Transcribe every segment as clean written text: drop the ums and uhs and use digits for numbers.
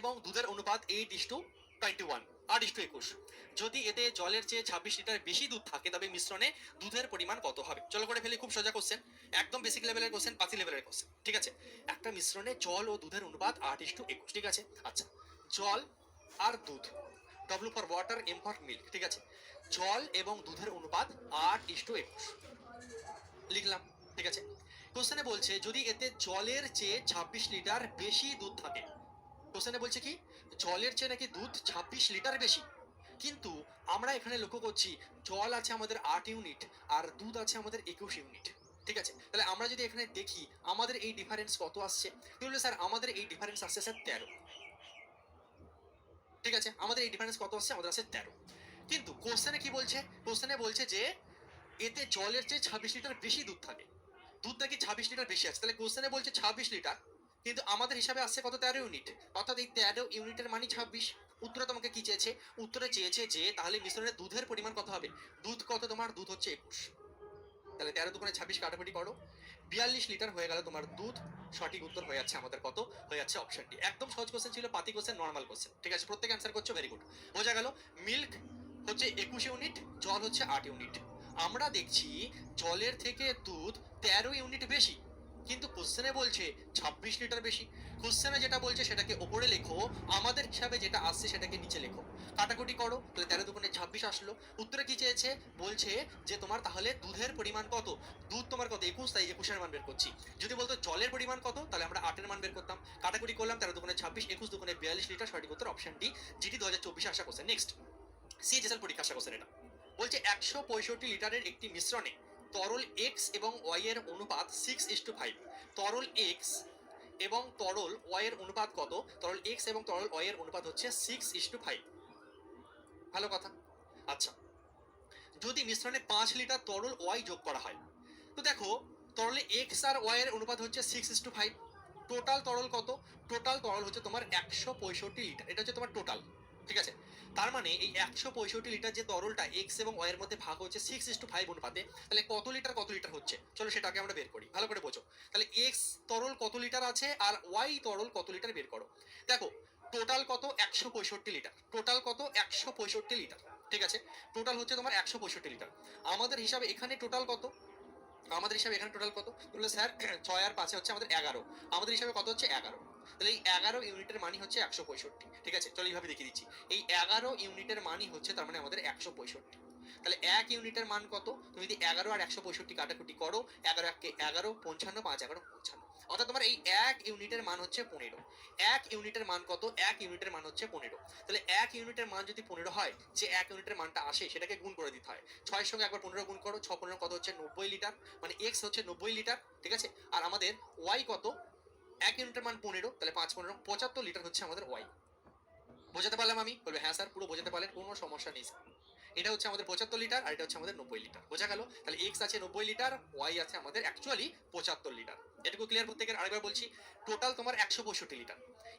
এবং দুধের অনুপাত 8:21, 8:21। যদি এতে জলের চেয়ে 26 লিটার বেশি দুধ থাকে তবে মিশ্রণে দুধের পরিমাণ কত হবে? চলো করে ফেলি, খুব সোজা কোশ্চেন, একদম বেসিক লেভেলের কোশ্চেন, পাতি লেভেলের কোশ্চেন। ঠিক আছে, একটা মিশ্রণে জল ও দুধের অনুপাত 8:21। ঠিক আছে, আচ্ছা, জল আর দুধ, W for water, M for milk. ঠিক আছে, জল এবং দুধের অনুপাত 8:21 লিখলাম। ঠিক আছে, কোশ্চেনে বলছে যদি এতে জলের চেয়ে 26 লিটার বেশি দুধ থাকে। কোশ্চেনে বলছে কি, জলের চেয়ে নাকি দুধ 26 লিটার বেশি, কিন্তু আমরা এখানে লক্ষ্য করছি জল আছে আমাদের 8 ইউনিট আর দুধ আছে আমাদের 21 ইউনিট। ঠিক আছে, তাহলে আমরা যদি এখানে দেখি আমাদের এই ডিফারেন্স কত আসছে, তাহলে স্যার আমাদের এই ডিফারেন্স আসছে স্যার 13। ঠিক আছে, আমাদের এই ডিফারেন্স কত আসছে, আমাদের আসছে 13। কিন্তু কোশ্চেনে কি বলছে, কোশ্চেনে বলছে যে এতে জলের চেয়ে 26 লিটার বেশি দুধ থাকে, দুধ নাকি 26 লিটার বেশি আছে। তাহলে কোশ্চেনে বলছে 26 লিটার, কিন্তু আমাদের হিসাবে আসছে কত, 13 ইউনিট, অর্থাৎ এই 13 ইউনিটের মানে 26। উত্তরে তোমাকে কি চেয়েছে, উত্তরে চেয়েছে যে তাহলে মিশ্রণের দুধের পরিমাণ কত হবে। দুধ কত তোমার, দুধ হচ্ছে 21, তাহলে 13×2=26 কাটাকুটি করো, 42 লিটার হয়ে গেল তোমার দুধ। সঠিক উত্তর হয়ে যাচ্ছে আমাদের কত, হয়ে যাচ্ছে অপশন ডি। একদম সহজ কোশ্চেন ছিল, পাতি কোশ্চেন, নর্মাল কোশ্চেন। ঠিক আছে, প্রত্যেকে অ্যান্সার করছো, ভেরি গুড, বোঝা গেল। মিল্ক হচ্ছে 21 ইউনিট, জল হচ্ছে 8 ইউনিট। আমরা দেখছি জলের থেকে দুধ 13 ইউনিট বেশি, কিন্তু কোশ্চেনে বলছে 26 লিটার বেশি। কোশ্চেনে যেটা বলছে সেটাকে ওপরে লেখো, আমাদের হিসাবে যেটা আসছে সেটাকে নিচে লেখো, কাটাকুটি করো, তাহলে 13×2=26 আসলো। উত্তরে কি চেয়েছে, বলছে যে তোমার তাহলে দুধের পরিমাণ কত, দুধ তোমার কত 21, তাই 21-এর মান বের করছি। যদি বলতো জলের পরিমাণ কত, তাহলে আমরা 8-এর মান বের করতাম, কাটাকুটি করলাম, 13×2=26, 21×2=42 লিটার, সঠিক উত্তর অপশন ডি, জিটি 2024 আসা কোশ্চেন। নেক্সট, সিএইচএসএল পরীক্ষা আসা কোশ্চেন এটা। বলছে 165 লিটারের একটি মিশ্রণে তরল এক্স এবং ওয়াই এর অনুপাত 6:5। তরল এক্স এবং তরল ওয়াই এর অনুপাত কত, তরল এক্স এবং তরল ওয়াই এর অনুপাত হচ্ছে 6:5। ভালো কথা। আচ্ছা, যদি মিশ্রণে 5 লিটার তরল ওয়াই যোগ করা হয়, তো দেখো তরলে এক্স আর ওয়াই এর অনুপাত হচ্ছে 6:5, টোটাল তরল কত, টোটাল তরল হচ্ছে তোমার 165 লিটার, এটা হচ্ছে তোমার টোটাল। ঠিক আছে, তার মানে এই 165 লিটার যে তরলটা এক্স এবং ওয়াই এর মধ্যে ভাগ হচ্ছে 6:5 অনুপাতে, তাহলে কত লিটার কত লিটার হচ্ছে, চলো সেটাকে আমরা বের করি, ভালো করে বোঝো। তাহলে এক্স তরল কত লিটার আছে আর ওয়াই তরল কত লিটার বের করো। দেখো টোটাল কত, 165 লিটার, টোটাল কত, 165 লিটার। ঠিক আছে, টোটাল হচ্ছে তোমার 165 লিটার। আমাদের হিসাবে এখানে টোটাল কত, আমাদের হিসাবে এখানে টোটাল কত, বললো স্যার 6 আর 5 হচ্ছে আমাদের 11, আমাদের হিসাবে কত হচ্ছে 11, তাহলে এই 11 ইউনিটের মানই হচ্ছে 165। ঠিক আছে, চলো এইভাবে দেখিয়ে দিচ্ছি, এই 11 ইউনিটের মানই হচ্ছে তার মানে আমাদের 165। তাহলে 1 ইউনিটের মান কত, তুমি যদি 11 আর 165 কাটাকুটি করো, 11×1=11, 55, 5×11=55, অর্থাৎ তোমার এই 1 ইউনিটের মান হচ্ছে 15। 1 ইউনিটের মান কত, 1 ইউনিটের মান হচ্ছে 15। তাহলে 1 ইউনিটের মান যদি 15 হয়, যে 1 ইউনিটের মানটা আসে সেটাকে গুণ করে দিতে হয়, 6 এর সঙ্গে একবার 15 গুণ করো, 6×15 কত হচ্ছে 90 লিটার, মানে এক্স হচ্ছে 90 লিটার। ঠিক আছে, আর আমাদের ওয়াই কত, 1 ইউনিটের মান 15, তাহলে 5×15 75 লিটার হচ্ছে আমাদের ওয়াই। বোঝাতে পারলাম আমি, বলবে হ্যাঁ স্যার পুরো বোঝাতে পারলেন, কোনো সমস্যা নেই স্যার। এটা হচ্ছে আমাদের 75 লিটার আর এটা হচ্ছে আমাদের 90 লিটার, বোঝা গেল। তাহলে এক্স আছে 90 লিটার, ওয়াই আছে আমাদের অ্যাকচুয়ালি 75 লিটার। এটুকু ক্লিয়ার প্রত্যেকের? আরেকবার বলছি, টোটাল তোমার 165 লিটার,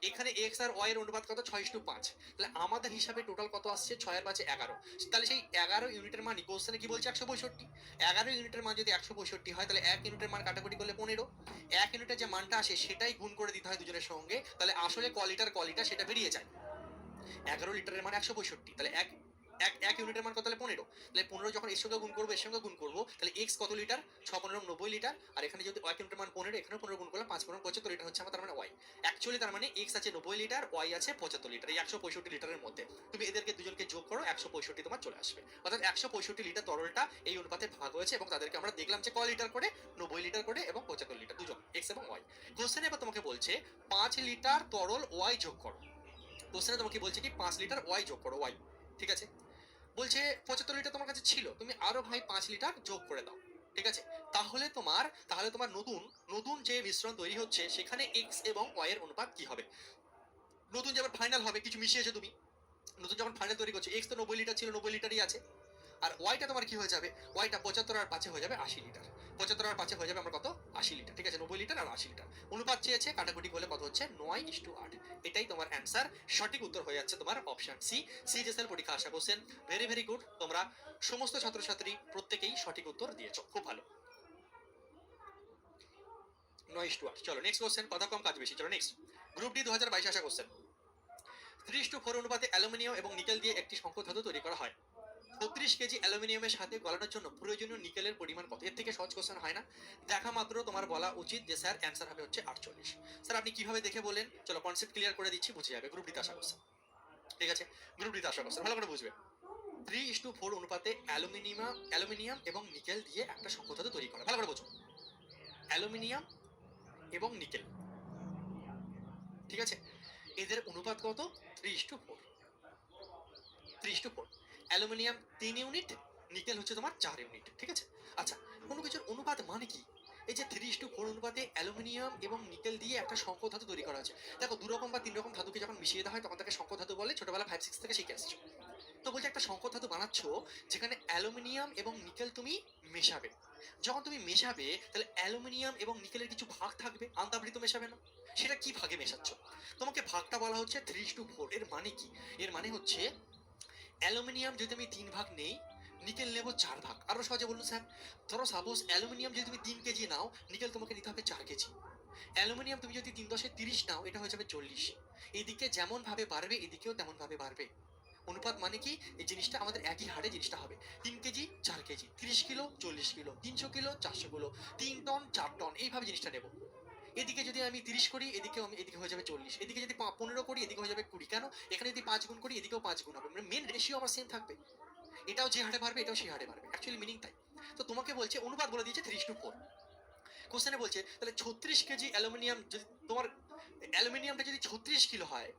এখানে এক্স আর ওয়াই এর অনুপাত কত, 6:5, তাহলে আমাদের হিসাবে টোটাল কত আসছে, 6 আর 5 11, তাহলে সেই 11 ইউনিটের মান কোশ্চেনে কি বলছে 165। 11 ইউনিটের মান যদি 165 হয়, তাহলে 1 ইউনিটের মান কাটাকুটি করলে 15, 1 ইউনিটের যে মানটা আসে সেটাই গুণ করে দিতে হয় দুজনের সঙ্গে, তাহলে আসলে কলিটার সেটা বেরিয়ে যায়। 11 লিটারের মান 165, তাহলে এক এক এক ইউনিটের মান কত, তাহলে 15, তাহলে 15 যখন এর সঙ্গে গুণ করবো, এর সঙ্গে গুণ করবো, তাহলে এক্স কত লিটার, 6×15 90 লিটার, আর এখানে যদি 1 ইউনিটের মান 15, এখানে 15 গুণ করলাম, 5×15 75 লিটার হচ্ছে আমার, তার মানে ওয়াই। অ্যাকচুয়ালি তার মানে এক্স আছে 90 লিটার, ওয়াই আছে 75 লিটার, এই 165 লিটারের মধ্যে তুমি এদেরকে দুজনকে যোগ করো, 165 তোমার চলে আসবে, অর্থাৎ 165 লিটার তরলটা এই অনুপাতে ভাগ হয়েছে, এবং তাদেরকে আমরা দেখলাম যে ক লিটার করে, 90 লিটার করে এবং 75 লিটার, দুজন এক্স এবং ওয়াই। কোশ্চেনে এবার তোমাকে বলছে 5 লিটার তরল ওয়াই যোগ করো, কোশ্চেনে তোমাকে বলছে কি 5 লিটার ওয়াই যোগ করো, ওয়াই। ঠিক আছে, বলছে 75 লিটার তোমার কাছে ছিল, তুমি আরো ভাই 5 লিটার যোগ করে দাও। ঠিক আছে, তাহলে তোমার নতুন নতুন যে মিশ্রণ তৈরি হচ্ছে সেখানে এক্স এবং ওয়াই এর অনুপাত কি হবে। নতুন যে আবার ফাইনাল হবে, কিছু মিশিয়েছো তুমি, নতুন যখন ফাইনাল তৈরি করছো, এক্স তো 90 লিটার ছিল, 90 লিটারই আছে, আর ওয়াইটা তোমার কি হয়ে যাবে, ওয়াইটা 75 আর 5 হয়ে যাবে 80 লিটার, 75 আর 5 হয়ে যাবে আমার কত, 80 লিটার। ঠিক আছে, 90 লিটার আর 80 লিটার, অনুপাত চেয়েছে, কাটাকুটি করলে কত হচ্ছে 9:8। এটাই তোমার অ্যান্সার, সঠিক উত্তর হয়ে যাচ্ছে তোমার অপশন সি, সিজিএসএল পরীক্ষা আসা কোশ্চেন। ভেরি ভেরি গুড, তোমরা সমস্ত ছাত্রছাত্রী প্রত্যেকেই সঠিক উত্তর দিয়েছো, খুব ভালো। 9:8। চলো নেক্সট কোশ্চেন, কথা কম কাজ বেশি, চলো নেক্সট, গ্রুপ ডি 2022 আসা কোশ্চেন। 3:4 অনুপাতে অ্যালুমিনিয়াম এবং নিকেল দিয়ে একটি সংকর ধাতু তৈরি করা হয়। 36 কেজি অ্যালুমিনিয়ামের সাথে গলানোর জন্য প্রয়োজনীয় নিকেলের পরিমাণ কত? এর থেকে সহজ কোশ্চেন হয় না। দেখা মাত্র তোমার বলা উচিত যে স্যার অ্যান্সার হবে হচ্ছে 48। স্যার আপনি কিভাবে দেখে বলেন? চলো কনসেপ্ট ক্লিয়ার করে দিচ্ছি, বুঝে যাবে। গ্রুপ ডিতে আসা কোশ্চেন, ঠিক আছে? গ্রুপ ডিতে আসা কোশ্চেন ভালো করে বুঝবে। 3:4 অনুপাতে অ্যালুমিনিয়াম এবং নিকেল দিয়ে একটা সংকর ধাতু তৈরি করা। ভালো করে বোঝো, অ্যালুমিনিয়াম এবং নিকেল, ঠিক আছে? এদের অনুপাত কত? 3:4। 3:4। অ্যালুমিনিয়াম 3 ইউনিট, নিকেল হচ্ছে তোমার 4 ইউনিট, ঠিক আছে? আচ্ছা, কোনো কিছুর অনুপাত মানে কি? এই যে 3:4 অনুপাতে অ্যালুমিনিয়াম এবং নিকেল দিয়ে একটা সংকর ধাতু তৈরি করা হয়েছে। দেখো 2 রকম বা 3 রকম ধাতুকে যখন মিশিয়ে দেওয়া হয় তখন তাকে সংকর ধাতু বলে, ছোটবেলা 5-6 থেকে শিখে আসছো। তো বলছে একটা সংকর ধাতু বানাচ্ছ যেখানে অ্যালুমিনিয়াম এবং নিকেল তুমি মেশাবে। যখন তুমি মেশাবে তাহলে অ্যালুমিনিয়াম এবং নিকেলের কিছু ভাগ থাকবে, আন্তাবৃত মেশাবে না। সেটা কি ভাগে মেশাচ্ছ? তোমাকে ভাগটা বলা হচ্ছে 3:4। এর মানে কি? এর মানে হচ্ছে অ্যালুমিনিয়াম যদি আমি 3 ভাগ নেই, নিকেল নেব 4 ভাগ। আরো সহজে বলুন স্যার, ধরো সাপোজ অ্যালুমিনিয়াম যদি তুমি 3 কেজি নাও, নিকেল তোমাকে নিতে হবে 4 কেজি। অ্যালুমিনিয়াম তুমি যদি 3×10=30 নাও, এটা হয়ে যাবে 40। এদিকে যেমন ভাবে বাড়বে এদিকেও তেমন ভাবে বাড়বে। অনুপাত মানে কি? এই জিনিসটা আমাদের একই হারে জিনিসটা হবে। 3 KG 4 KG, 30 kilo 40 kilo, 300 kilo 400 kilo, 3 ton 4 ton, এইভাবে জিনিসটা নেব। এদিকে যদি আমি 30 করি, এদিকে হয়ে যাবে 40। এদিকে যদি 15 করি, এদিকে হয়ে যাবে 20। কেন? এখানে যদি 5 গুণ করি, এদিকেও 5 গুণ হবে। মানে মেন রেশিও আমার সেম থাকবে। এটাও যে হারে বাড়বে, এটাও সেই হারে বাড়বে। অ্যাকচুয়ালি মিনিং তাই। তো তোমাকে বলছে অনুপাত বলে দিয়েছে 3:4। কোশ্চেনে বলছে তাহলে 36 কেজি অ্যালুমিনিয়াম যদি তোমার অ্যালুমিনিয়ামটা যদি 36 কিলো হয়,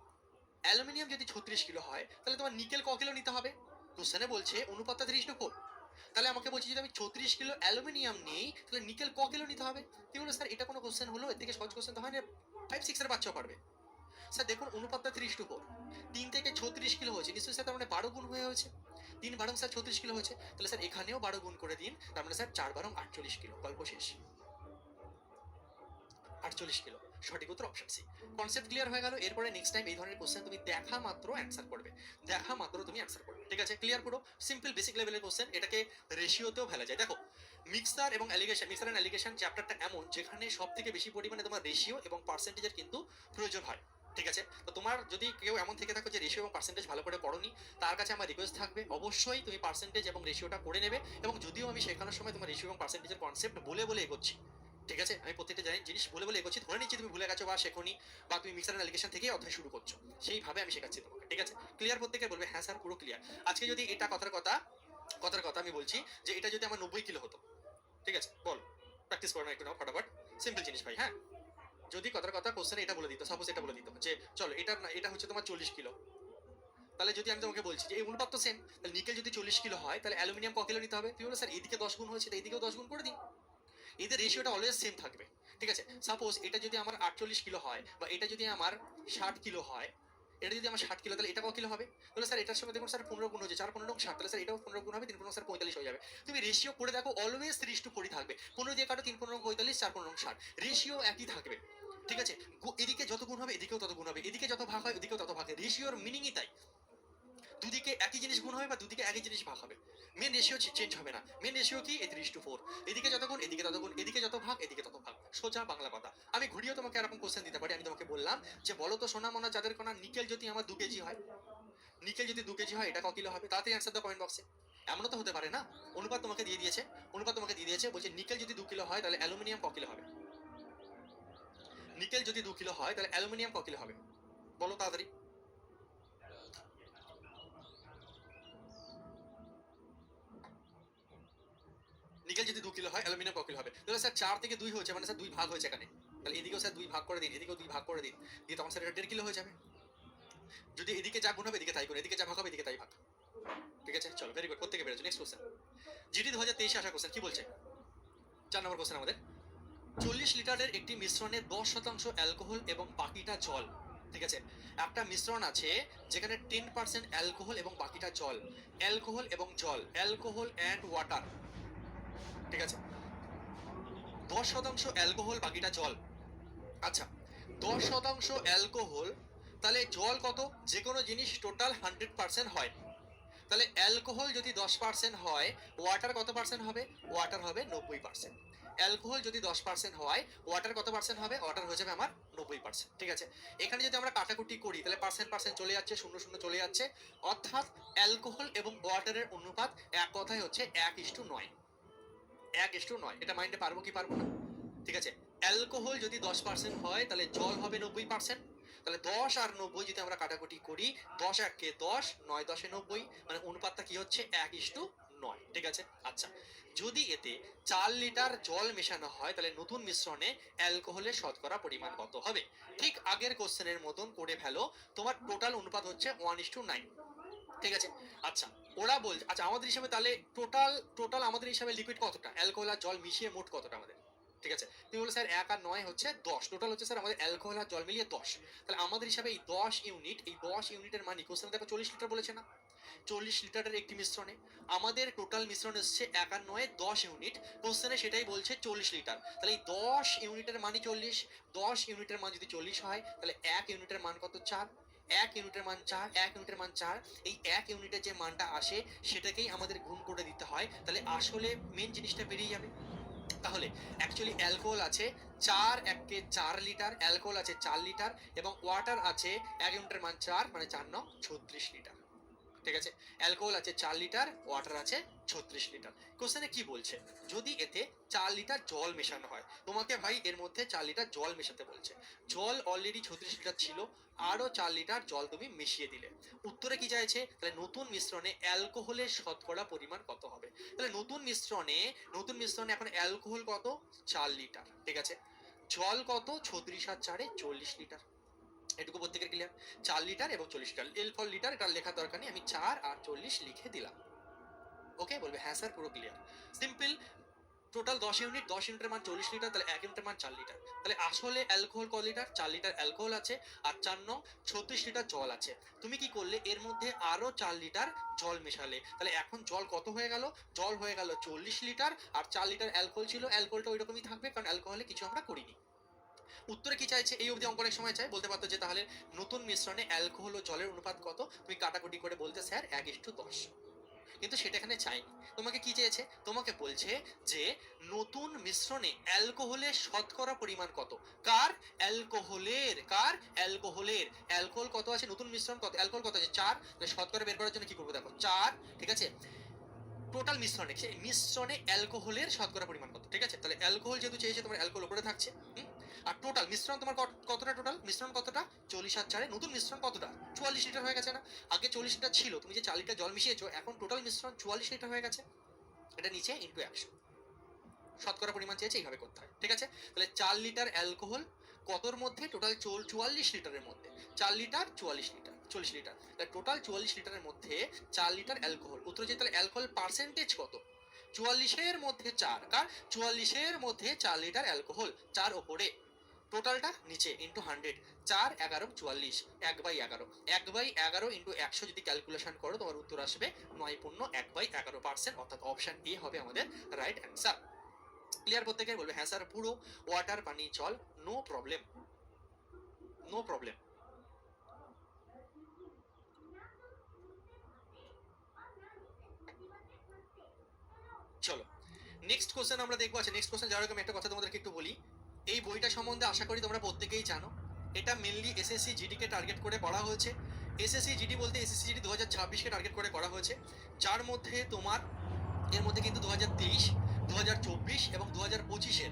অ্যালুমিনিয়াম যদি 36 কিলো হয়, তাহলে তোমার নিকেল ক কিলো নিতে হবে? কোশ্চেনে বলছে অনুপাতটা 3:4। তাহলে আমাকে বলছে যদি আমি 36 কিলো অ্যালুমিনিয়াম নিই, তাহলে নিকেল ক কিলো নিতে হবে? কি বলো স্যার, এটা কোনো কোশ্চেন হলো? এর থেকে সহজ কোশ্চেন তো হয় না। 5-6 এর বাচ্চাও পারবে। স্যার দেখুন অনুপাতটা 3:4। 3 থেকে 36 কিলো হয়েছে, নিশ্চয়ই স্যার তার মানে 12 গুণ হয়ে হয়েছে। 3 বারং স্যার 36 কিলো হয়েছে, তাহলে স্যার এখানেও 12 গুণ করে দিন। তার মানে স্যার 4 বারং 48 কিলো। গল্প শেষ। 48 কিলো সঠিক উত্তর, অপশন সি। কনসেপ্ট ক্লিয়ার হয়ে গেল। এরপরে নেক্সট টাইম এই ধরনের কোশ্চেন তুমি দেখা মাত্র অ্যান্সার করবে। দেখা মাত্র তুমি অ্যান্সার করবে, ঠিক আছে? ক্লিয়ার পুরো সিম্পল বেসিক লেভেলের কোশ্চেন। এটাকে রেশিওতেও ফেলা যায়। দেখো মিক্সার এন্ড অ্যালিগেশন চ্যাপ্টারটা এমন যেখানে সব থেকে বেশি পরিমাণে তোমার রেশিও এবং পার্সেন্টেজের কিন্তু প্রয়োজন হয়, ঠিক আছে? তো তোমার যদি কেউ এমন থেকে থাকো যে রেশিও এবং পার্সেন্টেজ ভালো করে পড়োনি, তার কাছে আমার রিকোয়েস্ট থাকবে অবশ্যই তুমি পার্সেন্টেজ এবং রেশিওটা করে নেবে। এবং যদিও আমি শেখানোর সময় তোমার রেশিও এবং পার্সেন্টেজের কনসেপ্ট বলে বলে এগোচ্ছি, ঠিক আছে? আমি প্রত্যেকটা জিনিস বলে বলে এগোচ্ছি, ধরে নিচ্ছি তুমি ভুলে গেছো বা শেখোনি, বা তুমি মিক্সার অ্যালিগেশন থেকেই অধ্যায় শুরু করছো। সেইভাবে আমি শেখাচ্ছি তোমাকে, ঠিক আছে? ক্লিয়ার? প্রত্যেকে বলবে হ্যাঁ স্যার পুরো ক্লিয়ার। আজকে যদি এটা কথার কথা আমি বলছি যে এটা যদি আমার 90 কিলো হতো, ঠিক আছে? বল, প্র্যাকটিস করো না একটু নাও ফটাফট। সিম্পল জিনিস ভাই, হ্যাঁ? যদি কথার কথা কোশ্চেনে এটা বলে দিত, সাপোজ এটা বলে দিত যে চলো এটা হচ্ছে তোমার 40 কিলো, তাহলে যদি আমি তোমাকে বলছি যে এই অনুপাত তো সেম, তাহলে নিকেল যদি 40 কিলো হয় তাহলে অ্যালুমিনিয়াম ক কিলো নিতে হবে? তুমি বলো স্যার এদিকে 10 গুণ হয়েছে, তাই এদিকেও 10 গুণ করে দিন। এদের রেশিওটা অলওয়েজ সেম থাকবে, ঠিক আছে? সাপোজ এটা যদি আমার 48 কিলো হয় বা এটা যদি আমার 60 কিলো হয়, এটা যদি আমার 60 কিলো, তাহলে এটা ক কিলো হবে? তাহলে স্যার এটার সঙ্গে দেখুন স্যার 15 গুণ হচ্ছে, 4 15 60, তাহলে স্যার এটাও 15 গুণ হবে, 3 15 স্যার 45 হয়ে যাবে। তুমি রেশিও করে দেখো অলওয়েজ 3:4 থাকবে। 15 দিয়ে কাটো, 3 15 45, 4 15 60, রেশিও একই থাকবে, ঠিক আছে? এদিকে যত গুণ হবে এদিকেও তত গুণ হবে, এদিকে যত ভাগ হয় এদিকেও তত ভাগ হয়। রেশিওর মিনিংই তাই। দুদিকে একই জিনিস গুণ হবে বা দুদিকে একই জিনিস ভাগ হবে, মেন রেশিও চেঞ্জ হবে না। মেন রেশিও কি? এই 3:4। এদিকে যত গুণ এদিকে তত গুণ, এদিকে যত ভাগ এদিকে তত ভাগ। সোজা বাংলা কথা। আমি ঘুরিয়েও তোমাকে এরকম কোশ্চেন দিতে পারি। আমি তোমাকে বললাম যে বলো তো সোনা মোনা যাদের কোনা, নিকেল যদি আমার 2 কেজি হয়, নিকেল যদি 2 কেজি হয়, এটা ক কিলো হবে? তাড়াতাড়ি অ্যান্সার দাও কমেন্ট বক্সে। এমনও তো হতে পারে না, অনুপাত তোমাকে দিয়ে দিয়েছে, বলছে নিকেল যদি 2 কিলো হয় তাহলে অ্যালুমিনিয়াম ক কিলো হবে? নিকেল যদি 2 কিলো হয় তাহলে অ্যালুমিনিয়াম ক কিলো হবে? বলো তাড়াতাড়ি। নিকেল যদি 2 কিলো হয় অ্যালুমিনিয়াম ক কিলো হবে? তাহলে স্যার 4 থেকে 2 হয়েছে, মানে স্যার 2 ভাগ হয়েছে এখানে। তাহলে এদিকেও স্যার 2 ভাগ করে দিন, এদিকেও 2 ভাগ করে দিন, দিয়ে তখন স্যার এটা 1.5 কিলো হয়ে যাবে। যদি এদিকে যা গুণ হবে এদিকে তাই গুণ, এদিকে যা ভাগ হবে এদিকে তাই ভাগ, ঠিক আছে? চলো ভেরি গুড, প্রত্যেকে বেরোচ্ছে। নেক্সট কোশ্চেন, জিডি 2023 আসা কোশ্চেন। কি বলছে? 4 নম্বর কোশ্চেন আমাদের। 40 লিটারের একটি মিশ্রণে 10% অ্যালকোহল এবং বাকিটা জল, ঠিক আছে? একটা মিশ্রণ আছে যেখানে 10% অ্যালকোহল এবং বাকিটা জল। অ্যালকোহল অ্যান্ড ওয়াটার, ঠিক আছে? 10% অ্যালকোহল বাকিটা জল। আচ্ছা, 10% অ্যালকোহল, তাহলে জল কত? যে কোনো জিনিস টোটাল 100% হয়, তাহলে অ্যালকোহল যদি 10% হয়, ওয়াটার কত পার্সেন্ট হবে? ওয়াটার হবে 90%। অ্যালকোহল যদি 10% হয়, ওয়াটার কত পার্সেন্ট হবে? ওয়াটার হয়ে যাবে আমার 90%। ঠিক আছে, এখানে যদি আমরা কাটাকুটি করি তাহলে পার্সেন্ট পার্সেন্ট চলে যাচ্ছে, শূন্য শূন্য চলে যাচ্ছে, অর্থাৎ অ্যালকোহল এবং ওয়াটারের অনুপাত এক কথায় হচ্ছে 1:9। 1:9, এটা মাইন্ডে পারবো কি পারবো না? ঠিক আছে, অ্যালকোহল যদি 10% হয় তাহলে জল হবে 90%। তাহলে 10 আর 90 যদি আমরা কাটাকুটি করি, 10 1 10, 9 10 90, মানে অনুপাতটা কি হচ্ছে? 1:9। ঠিক আছে, আচ্ছা, যদি এতে 4 লিটার জল মেশানো হয় তাহলে নতুন মিশ্রণে অ্যালকোহলের শতকরা পরিমাণ কত হবে? ঠিক আগের কোশ্চেনের মতন করে ফেলো, তোমার টোটাল অনুপাত হচ্ছে 1:9। ঠিক আছে, আচ্ছা, ওরা বলছে, আচ্ছা আমাদের হিসাবে তাহলে টোটাল টোটাল আমাদের হিসাবে লিকুইড কতটা, অ্যালকোহল আর জল মিশিয়ে মোট কতটা আমাদের? ঠিক আছে, তুমি বলো স্যার 1 আর 9 হচ্ছে 10, টোটাল হচ্ছে স্যার আমাদের অ্যালকোহল আর জল মিলিয়ে 10। তাহলে আমাদের হিসাবে এই 10 ইউনিট, এই 10 ইউনিটের মানে কোশ্চেন দেখো 40 লিটার বলেছে না? 40 লিটারের একটি মিশ্রণে আমাদের টোটাল মিশ্রণ এসছে 1 আর 9 10 ইউনিট, কোশ্চেনে সেটাই বলছে 40 লিটার। তাহলে এই 10 ইউনিটের মানে 40, 10 ইউনিটের মান যদি 40 হয় তাহলে 1 ইউনিটের মান কত? 4। 1 ইউনিটের মান 4, 1 ইউনিটের মান 4। এই 1 ইউনিটের যে মানটা আসে সেটাকেই আমাদের গুণ করে দিতে হয়, তাহলে আসলে মেন জিনিসটা বেরিয়ে যাবে। তাহলে অ্যাকচুয়ালি অ্যালকোহল আছে 4 1 4 লিটার, অ্যালকোহল আছে 4 লিটার, এবং ওয়াটার আছে 1 ইউনিটের মান 4, মানে 4 9 36 লিটার। ঠিক আছে, অ্যালকোহল আছে 4 লিটার, ওয়াটার আছে 36 লিটার। কোশ্চেনে কি বলছে? যদি এতে 4 লিটার জল মেশানো হয়, তোমাকে ভাই এর মধ্যে 4 লিটার জল মেশাতে বলছে। জল অলরেডি 36 লিটার ছিল, আরো 4 লিটার জল তুমি মিশিয়ে দিলে। উত্তরে কি চাইছে? তাহলে নতুন মিশ্রণে অ্যালকোহলের শতকরা পরিমাণ কত হবে? তাহলে নতুন মিশ্রণে এখন অ্যালকোহল কত? 4 লিটার। ঠিক আছে, জল কত? 36 আর 4 40 লিটার। এটুকু প্রত্যেকের ক্লিয়ার? 4 লিটার এবং 40 লিটার, এল ফর লিটার এটা লেখার দরকার নেই, আমি 4 আর 40 লিখে দিলাম। ওকে, বলবে হ্যাঁ স্যার পুরো ক্লিয়ার। সিম্পল। টোটাল 10 ইউনিট, 10 ইউনিটের মান 40 লিটার, তাহলে 1 ইউনিটের মান 4 লিটার। তাহলে আসলে অ্যালকোহল ক লিটার? 4 লিটার অ্যালকোহল আছে, আর 4 9 36 লিটার জল আছে। তুমি কি করলে? এর মধ্যে আরো 4 লিটার জল মেশালে, তাহলে এখন জল কত হয়ে গেল? জল হয়ে গেল 40 লিটার, আর 4 লিটার অ্যালকোহল ছিল, অ্যালকোহলটা ওই রকমই থাকবে কারণ অ্যালকোহলে কিছু আমরা করিনি। উত্তরে কি চাইছে? এই অবধি অঙ্ক অনেক সময় চাই, বলতে পারতো যে তাহলে নতুন মিশ্রণে অ্যালকোহল ও জলের অনুপাত কত, তুমি কাটাকুটি করে বলতে স্যার 1:10, কিন্তু সেটা এখানে চাইনি। তোমাকে কি চেয়েছে? তোমাকে বলছে যে নতুন মিশ্রণে অ্যালকোহলের শতকরা পরিমাণ কত। কার? অ্যালকোহলের। কার? অ্যালকোহলের। অ্যালকোহল কত আছে? নতুন মিশ্রণ কত? অ্যালকোহল কত আছে? 4। তাহলে শতকরা বের করার জন্য কি করবো দেখো, 4। ঠিক আছে, টোটাল মিশ্রণে, সেই মিশ্রণে অ্যালকোহলের শতকরা পরিমাণ কত। ঠিক আছে, তাহলে অ্যালকোহল যেহেতু চেয়েছে, তোমার অ্যালকোহল উপরে থাকছে। আর টোটাল মিশ্রণ তোমার কতটা? টোটাল মিশ্রণ কতটা? 40 আর 4, নতুন মিশ্রণ কতটা? 44 লিটার হয়ে গেছে না? আগে 40 লিটার ছিল, তুমি যে 4 লিটার জল মিশিয়েছো, এখন টোটাল মিশ্রণ 44 লিটার হয়ে গেছে। এটা নিচে ইন্টু 100, শতকরা পরিমাণ চেয়েছে, এইভাবে করতে হয়। ঠিক আছে, তাহলে 4 লিটার অ্যালকোহল কতর মধ্যে? টোটাল 44 লিটারের মধ্যে। 4 লিটার 44 লিটার, 40 লিটার, তাহলে টোটাল 44 লিটারের মধ্যে 4 লিটার অ্যালকোহল। উত্তর যে তাহলে অ্যালকোহল পার্সেন্টেজ কত? 44-এর মধ্যে 4, কার? 44-এর মধ্যে 4 লিটার অ্যালকোহল, 4 ওপরে, টোটালটা নিচে ইন্টু 100, 4 11 44, 1/11, 1/11 ইন্টু 100 যদি ক্যালকুলেশন করো তোমার উত্তর আসবে 9.1/11%, অর্থাৎ অপশন এ হবে আমাদের রাইট অ্যান্সার। ক্লিয়ার? প্রত্যেকে বলবে হ্যাঁ স্যার পুরো। ওয়াটার, পানি, জল, নো প্রবলেম, নো প্রবলেম। চলো নেক্সট কোশ্চেন আমরা দেখবো। আচ্ছা, নেক্সট কোশ্চেন যাওয়ার আগে আমি একটা কথা তোমাদেরকে একটু বলি। এই বইটা সম্বন্ধে আশা করি তোমরা প্রত্যেকেই জানো। এটা মেনলি এসএসসি জিডি কে টার্গেট করে পড়া হয়েছে। এসএসসি জিডি বলতে এসএসসি জিডি 2026 কে টার্গেট করে করা হয়েছে, যার মধ্যে তোমার এর মধ্যে কিন্তু 2023, 2024 এবং 2025-এর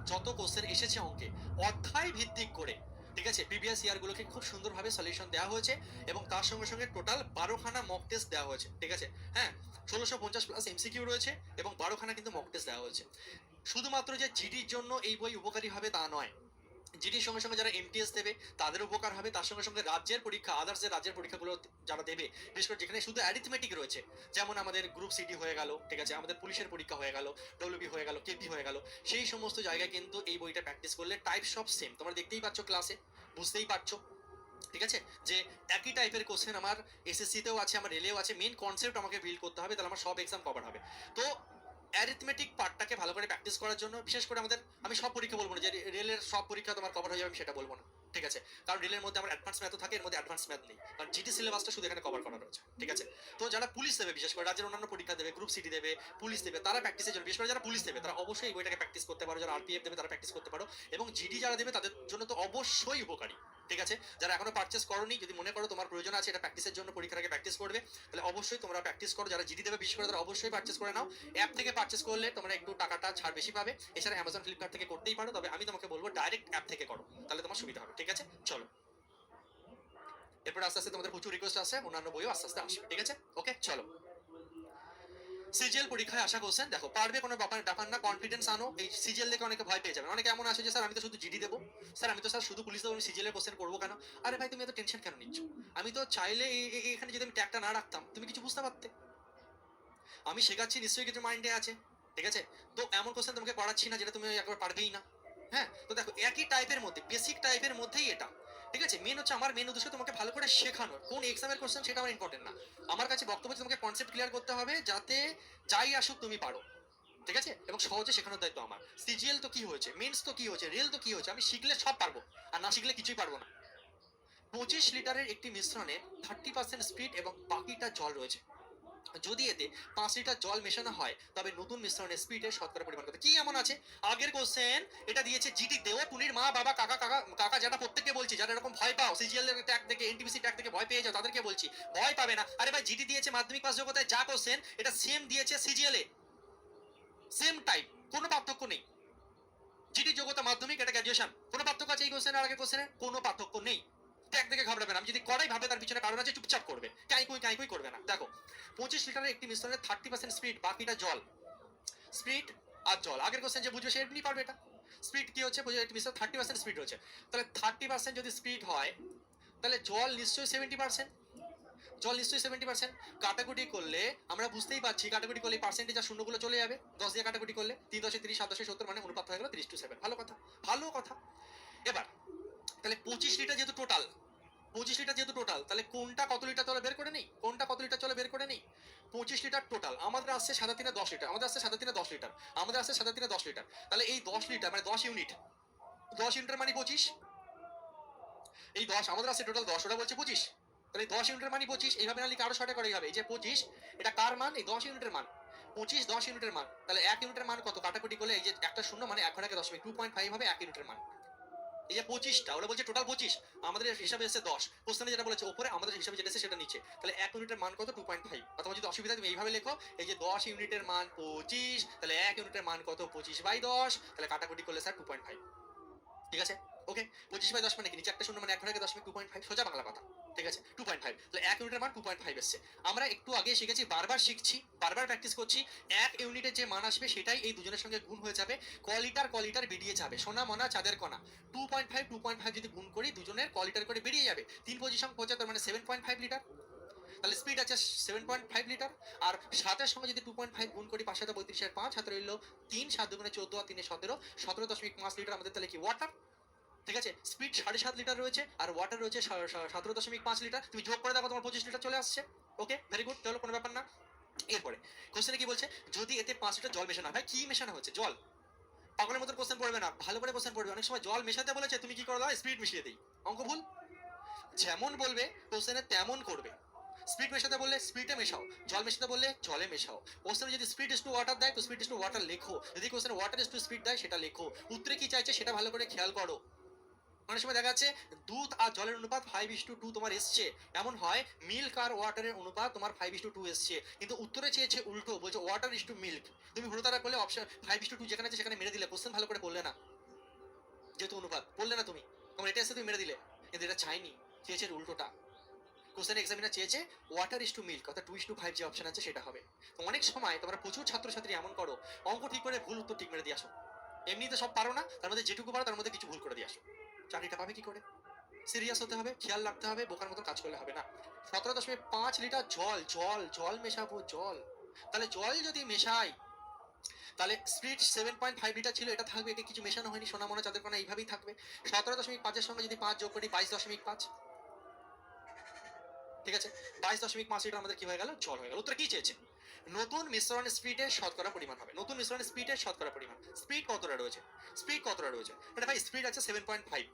যত কোশ্চেন এসেছে অঙ্কে, অধ্যায় ভিত্তিক করে, ঠিক আছে, প্রিভিয়াস ইয়ারগুলোকে খুব সুন্দরভাবে সলিউশন দেওয়া হয়েছে, এবং তার সঙ্গে সঙ্গে টোটাল 12খানা মক টেস্ট দেওয়া হয়েছে। ঠিক আছে, হ্যাঁ, 1650 প্লাস এমসিকিউ রয়েছে, এবং 12খানা কিন্তু মক টেস্ট দেওয়া হয়েছে। শুধুমাত্র যে জিডির জন্য এই বই উপকারী হবে তা নয়, জিডির সঙ্গে সঙ্গে যারা এমটিএস দেবে তাদের উপকার হবে, তার সঙ্গে সঙ্গে রাজ্যের পরীক্ষা, আদার্স যে রাজ্যের পরীক্ষাগুলো যারা দেবে, বিশেষ করে যেখানে শুধু অ্যারিথমেটিক রয়েছে, যেমন আমাদের গ্রুপ সিডি হয়ে গেল, ঠিক আছে, আমাদের পুলিশের পরীক্ষা হয়ে গেল, ডব্লিউবি হয়ে গেল, কেপি হয়ে গেল, সেই সমস্ত জায়গায় কিন্তু এই বইটা প্র্যাকটিস করলে টাইপস অফ সেম, তোমরা দেখতেই পাচ্ছ ক্লাসে, বুঝতেই পারছো, ঠিক আছে, যে একই টাইপের কোশ্চেন আমার এসএসসিতেও আছে, আমার রেলেও আছে, মেন কনসেপ্ট আমাকে বিল্ড করতে হবে, তাহলে আমার সব এক্সাম কভার হবে। তো অ্যারিথমেটিক পার্টটাকে ভালো করে প্র্যাকটিস করার জন্য, বিশেষ করে আমাদের, আমি সব পরীক্ষা বলবো না যে রেলের সব পরীক্ষা তোমার কভার হয়ে যাবে, আমি সেটা বলবো না। ঠিক আছে, কারণ রিলের মধ্যে আমার অ্যাডভান্স ম্যাথও থাকে, এর মধ্যে অ্যাডভান্স ম্যাথ নেই, কারণ জিডি সিলেবাসটা শুধু এখানে কভার করা রয়েছে। ঠিক আছে, তো যারা পুলিশ দেবে, বিশেষ করে রাজ্যের অন্যান্য পরীক্ষা দেবে, গ্রুপ সিটি দেবে, পুলিশ দেবে, তারা প্র্যাকটিসের জন্য, বিশেষ করে যারা পুলিশ দেবে তারা অবশ্যই এই বইটাকে প্র্যাকটিস করতে পারো, যারা আরপিএফ দেবে তারা প্র্যাকটিস করতে পারো, এবং জিডি যারা দেবে তাদের জন্য তো অবশ্যই উপকারী। ঠিক আছে, যারা এখনো পারচেস করোনি, যদি মনে করো তোমার প্রয়োজন আছে এটা প্র্যাকটিসের জন্য, পরীক্ষার আগে প্র্যাকটিস করবে, তাহলে অবশ্যই তোমরা প্র্যাকটিস করো। যারা জিডি দেবে বিশেষ করে তারা অবশ্যই পারচেস করে নাও। অ্যাপ থেকে পারচেস করলে তোমরা একটু টাকাটা ছাড় বেশি পাবে, এছাড়া অ্যামাজন ফ্লিপকার্ট থেকে করতেই পারো, তবে আমি তোমাকে বলবো ডাইরেক্ট অ্যাপ থেকে করো, তাহলে তোমার সুবিধা হবে। ঠিক আছে, চলো এরপর আস্তে আস্তে তোমাদের প্রচুর রিকোয়েস্ট আসে, অন্যান্য বইও আস্তে আস্তে আসবে। ঠিক আছে, ওকে চলো। সিজিএল পরীক্ষায় আসা কোশ্চেন দেখো, পারবে কোনো ব্যাপার না, কনফিডেন্স আনো। এই সিজিএল দেখে অনেকে ভয় পেয়ে যাবে, অনেকে এমন আসে যে স্যার আমি তো শুধু জিডি দেবো, স্যার আমি তো স্যার শুধু পুলিশ দেবো, আমি সিজিএল এর কোশ্চেন করবো কেন? আরে ভাই তুমি এত টেনশন কেন নিচ্ছ? আমি তো চাইলে এখানে যদি আমি ট্যাগটা না রাখতাম তুমি কিছু বুঝতে পারতে। আমি শেখাচ্ছি নিশ্চয়ই কিছু মাইন্ডে আছে। ঠিক আছে, তো এমন কোশ্চেন তোমাকে করাচ্ছি না যেটা তুমি একবার পারবেই না। হ্যাঁ, তো দেখো একই টাইপের মধ্যে, বেসিক টাইপের মধ্যেই এটা। ঠিক আছে, মেন হচ্ছে আমার মেন উদ্দেশ্য তোমাকে ভালো করে শেখানো, কোন এক্সামের কোশ্চেন সেটা আমার ইম্পর্টেন্ট না। আমার কাছে বক্তব্য হচ্ছে তোমাকে কনসেপ্ট ক্লিয়ার করতে হবে যাতে যাই আসুক তুমি পারো। ঠিক আছে, এবং সহজে শেখানোর দায়িত্ব আমার। সিজিএল তো কি হয়েছে, মেন্স তো কি হয়েছে, রেল তো কি হয়েছে, আমি শিখলে সব পারবো, আর না শিখলে কিছুই পারবো না। 25 লিটারের একটি মিশ্রণে 30% স্পিড এবং বাকিটা জল রয়েছে। যদি এতে 5 লিটার জল মেশানো হয় তবে নতুন মিশ্রণের স্পিডের শতকরা পরিমাণ কত? কি এমন আছে? আগের কোশ্চেন এটা দিয়েছে জিটি দেও, টুনির মা বাবা কাকা কাকা কাকা, যারা প্রত্যেককে বলছি, যারা এরকম ভয় পাও সিজিএল এর ট্যাগ থেকে, এনটিপিসি ট্যাগ থেকে ভয় পেয়ে যাও, তাদেরকে বলছি ভয় পাবে না। আরে ভাই জিটি দিয়েছে মাধ্যমিক পাস যোগ্যতায় যা কোশ্চেন এটা সেম দিয়েছে সিজিএল এ, সেম টাইপ, কোনো পার্থক্য নেই। জিটি যোগ্যতা মাধ্যমিক, এটা গ্র্যাজুয়েশন, কোনো পার্থক্য আছে এই কোশ্চেন আর আগের কোশ্চেনে? কোনো পার্থক্য নেই। ট্যাগ দেখে ঘাবড়াবে না, আমি যদি করাই ভাবে তার পিছনে কারণ আছে, চুপচাপ করবে, কাইকুই করবে না। দেখো 25 লিটারের একটি মিশ্রণের 30% স্পিড, বাকিটা জল। স্পিড আর জল, আগের কোশ্চেন যে বুঝবে সে এমনি পারবে এটা। স্পিড কি হচ্ছে, একটি মিশ্রণ 30% স্পিড রয়েছে, তাহলে 30% যদি স্পিড হয় তাহলে জল নিশ্চয়ই 70%। জল নিশ্চয়ই 70%। কাটাকুটি করলে আমরা বুঝতেই পারছি, কাটাকুটি করলে পার্সেন্টেজ আর শূন্যগুলো চলে যাবে, 10 দিয়ে কাটাকুটি করলে 3 10 30 7 10 70, মানে অনুপাত হয়ে গেল 3:7। ভালো কথা, ভালো কথা। এবার তাহলে 25 লিটার যেহেতু টোটাল, 25 লিটার যেহেতু টোটাল, তাহলে কোনটা কত লিটার চলে বের করে নেই, কোনটা কত লিটার চলে বের করে নেই। 25 লিটার টোটাল, আমাদের আসছে 7×3 = 10 লিটার, আমাদের আসছে 7×3 = 10 লিটার, আমাদের আসছে 7×3 = 10 লিটার। তাহলে এই 10 লিটার মানে 10 ইউনিট, 10 ইউনিটের মানে 25, এই 10 আমাদের আসছে টোটাল 10, ওরা বলছে 25, তাহলে 10 ইউনিটের মানে 25, এইভাবে না লিখে আরো শর্টে করে এইভাবে, এই যে 25 এটা কার মান, এই 10 ইউনিটের মান। 25 10 ইউনিটের মান, তাহলে 1 ইউনিটের মান কত, কাটাকুটি করলে এই যে একটা শূন্য মানে 1/10, 2.5 হবে 1 ইউনিটের মান। এই যে 25টা, ওরা বলছে টোটাল 25, আমাদের হিসাবে এসেছে 10, কোশ্চেনে যেটা বলেছে উপরে, আমাদের হিসাবে যেটা এসেছে সেটা নিচে, তাহলে 1 ইউনিটের মান কত, 2.5। অথবা যদি অসুবিধা তুমি এইভাবে লেখো, এই যে 10 ইউনিটের মান 25, তাহলে 1 ইউনিটের মান কত, 25/10, তাহলে কাটাকুটি করলে স্যার 2.5। ঠিক আছে, ওকে। 25/10 মানে কি, নিচে একটা শূন্য মানে 1/10, 2.5, সোজা বাংলা কথা। ঠিক আছে, 2.5, তাহলে 1 ইউনিটের মান 2.5 এসছে। আমরা একটু আগে শিখেছি, বারবার শিখছি, বারবার প্র্যাকটিস করছি, 1 ইউনিটের যে মান আসবে সেটাই এই দুজনের সঙ্গে গুণ হয়ে যাবে, ক লিটার বেরিয়ে যাবে, সোনা মনা চাঁদের কণা। 2.5 যদি গুণ করি দুজনের ক লিটার করে বেরিয়ে যাবে, 3 পজিশন 75 মানে 7.5 লিটার, তাহলে স্পিড আছে 7.5 লিটার। আর 7-এর সঙ্গে যদি 2.5 গুণ করি, 5 7 32 এর 5 হাতে রইল 3, 7 দুগুণে 14 আর 3 17, 17.5 লিটার আমাদের তাহলে কি ওয়াটার। ঠিক আছে, স্পিড 7.5 লিটার রয়েছে আর ওয়াটার রয়েছে 17.5 লিটার, তুমি যোগ করে দেখো তোমার 25 লিটার চলে আসছে। ওকে, ভেরি গুড, চলো কোনো ব্যাপার না। এরপরে কোশ্চেনে কি বলছে, যদি এতে 5 লিটার জল মেশানো হয়, ভাই কি মেশানো হচ্ছে, জল? পাগলের মতো কোশ্চেন পড়বে না, ভালো করে কোশ্চেন পড়বে। অনেক সময় জল মেশাতে বলেছে, তুমি কি করে দাও, স্পিড মিশিয়ে দিই, অঙ্ক ভুল। যেমন বলবে কোশ্চেনে তেমন করবে। স্পিড মেশাতে বললে স্পিডে মেশাও, জল মেশাতে বললে জলে মেশাও। কোশ্চেনে যদি স্পিড ইস টু ওয়াটার দেয় তো স্পিড ইস টু ওয়াটার লেখো, যদি কোশ্চেনে ওয়াটার ইস টু স্পিড দেয় সেটা লেখো। উত্তরে কি চাইছে সেটা ভালো করে খেয়াল করো। অনেক সময় দেখা যাচ্ছে দুধ আর জলের অনুপাত 5:2 তোমার এসছে, এমন হয় মিল্ক আর ওয়াটারের অনুপাত তোমার 5:2 এসছে, কিন্তু উত্তরে চেয়েছে উল্টো, বলছে ওয়াটার ইস টু মিল্ক। তুমি হুড়োতাড়া করলে অপশন 5:2 যেখানে আছে সেখানে মেরে দিলে, কোশ্চেন ভালো করে পড়লে না, যেহেতু অনুপাত পড়লে না তুমি, তোমার এটা এসে তুমি মেরে দিলে, কিন্তু এটা চাইনি, চেয়েছে উল্টোটা। কোশ্চেন এক্সামিনার চেয়েছে ওয়াটার ইস টু মিল্ক, অর্থাৎ 2:5 যে অপশন আছে সেটা হবে। তো অনেক সময় তোমরা প্রচুর ছাত্রছাত্রী এমন করো, অঙ্ক ঠিক করে ভুল উত্তর ঠিক মেরে দিয়ে আসো, এমনিতে সব পারো না, তার মধ্যে যেটুকু পারো তার মধ্যে কিছু ভুল করে দিয়ে আসো, চাকরিটা পাবে কি করে? সিরিয়াস হতে হবে, খেয়াল রাখতে হবে, বোকার মতো কাজ করলে হবে না। 17.5 লিটার জল, জল জল মেশাবো, জল। তাহলে জল যদি মেশাই তাহলে স্পিড 7.5 লিটার ছিল, এটা থাকবে, এটা কিছু মেশানো হয়নি, সোনা মনে চাঁদের কোনা এইভাবেই থাকবে। 17.5-এর সঙ্গে যদি 5 যোগ করি 22.5, ঠিক আছে, 22.5 লিটার আমাদের কি হয়ে গেল, জল হয়ে গেল। উত্তর কি চেয়েছে, নতুন মিশ্রণ স্পিডের শতকরা পরিমাণ হবে, নতুন মিশ্রণ স্পিডের শতকরা পরিমাণ। স্পিড কতটা রয়েছে, স্পিড কতটা রয়েছে, এটা ভাই স্পিড আছে 7.5,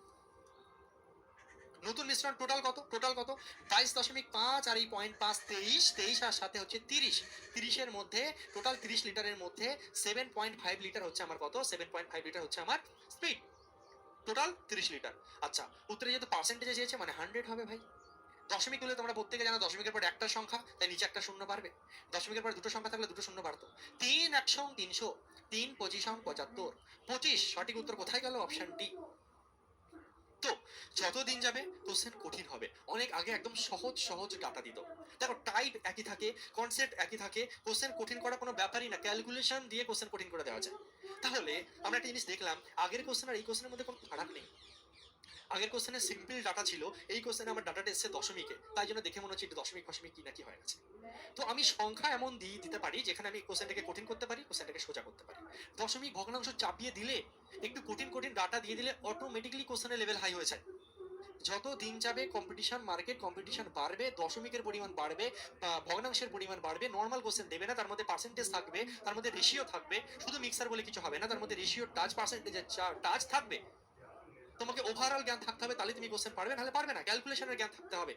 নতুন মিশ্রণ টোটাল কত? টোটাল কত? 22.5 আর এই 0.5 23, 23 আর সাথে হচ্ছে 30, 30-এর মধ্যে টোটাল 30 লিটারের মধ্যে 7.5 লিটার হচ্ছে আমার কত? 7.5 লিটার হচ্ছে আমার স্পিড। Total 30 litre. আচ্ছা, উত্তরে যেহেতু পার্সেন্টেজে চেয়েছে মানে 100 হবে ভাই। দশমিক তুলে তোমরা প্রত্যেকে জানো দশমিকের পর একটা সংখ্যা, তাই নিচে একটা শূন্য বাড়বে। দশমিকের পর দুটো সংখ্যা থাকলে দুটো শূন্য বাড়তো। 3 100 300, 3 25 75, 25 সঠিক উত্তর কোথায় গেল? Option D. তো যত দিন যাবে কোশ্চেন কঠিন হবে। অনেক আগে একদম সহজ সহজ ডাটা দিত। দেখো টাইপ একই থাকে, কনসেপ্ট একই থাকে, কোশ্চেন কঠিন করা কোনো ব্যাপারই না, ক্যালকুলেশন দিয়ে কোশ্চেন কঠিন করে দেওয়া যায়। তাহলে আমরা একটা জিনিস দেখলাম, আগের কোশ্চেন আর এই কোশ্চেনের মধ্যে কোনো ফারাক নেই। আগের কোশ্চেনে সিম্পল ডাটা ছিল, এই কোশ্চেনে আমার ডাটাটা এসছে দশমিকে, তাই জন্য দেখে মনে হচ্ছে একটু দশমিক ফশমিক কি না কি হয়ে গেছে। তো আমি সংখ্যা এমন দিতে পারি যেখানে আমি কোশ্চেনটাকে কঠিন করতে পারি, কোশ্চেনটাকে সোজা করতে পারি। দশমিক ভগ্নাংশ চাপিয়ে দিলে, একটু কঠিন কঠিন ডাটা দিয়ে দিলে অটোমেটিক্যালি কোশ্চেনের লেভেল হাই হয়ে যায়। যত দিন যাবে কম্পিটিশন, মার্কেট কম্পিটিশন বাড়বে, দশমিকের পরিমাণ বাড়বে, ভগ্নাংশের পরিমাণ বাড়বে, নর্মাল কোশ্চেন দেবে না, তার মধ্যে পার্সেন্টেজ থাকবে, তার মধ্যে রেশিও থাকবে, শুধু মিক্সার বলে কিছু হবে না, তার মধ্যে রেশিও টাচ পার্সেন্টেজের টাচ থাকবে। তোমাকে ওভারঅল জ্ঞান থাকতে হবে, তাহলে তুমি কোশ্চেন পারবে, নাহলে পারবে না। ক্যালকুলেশনের জ্ঞান থাকতে হবে,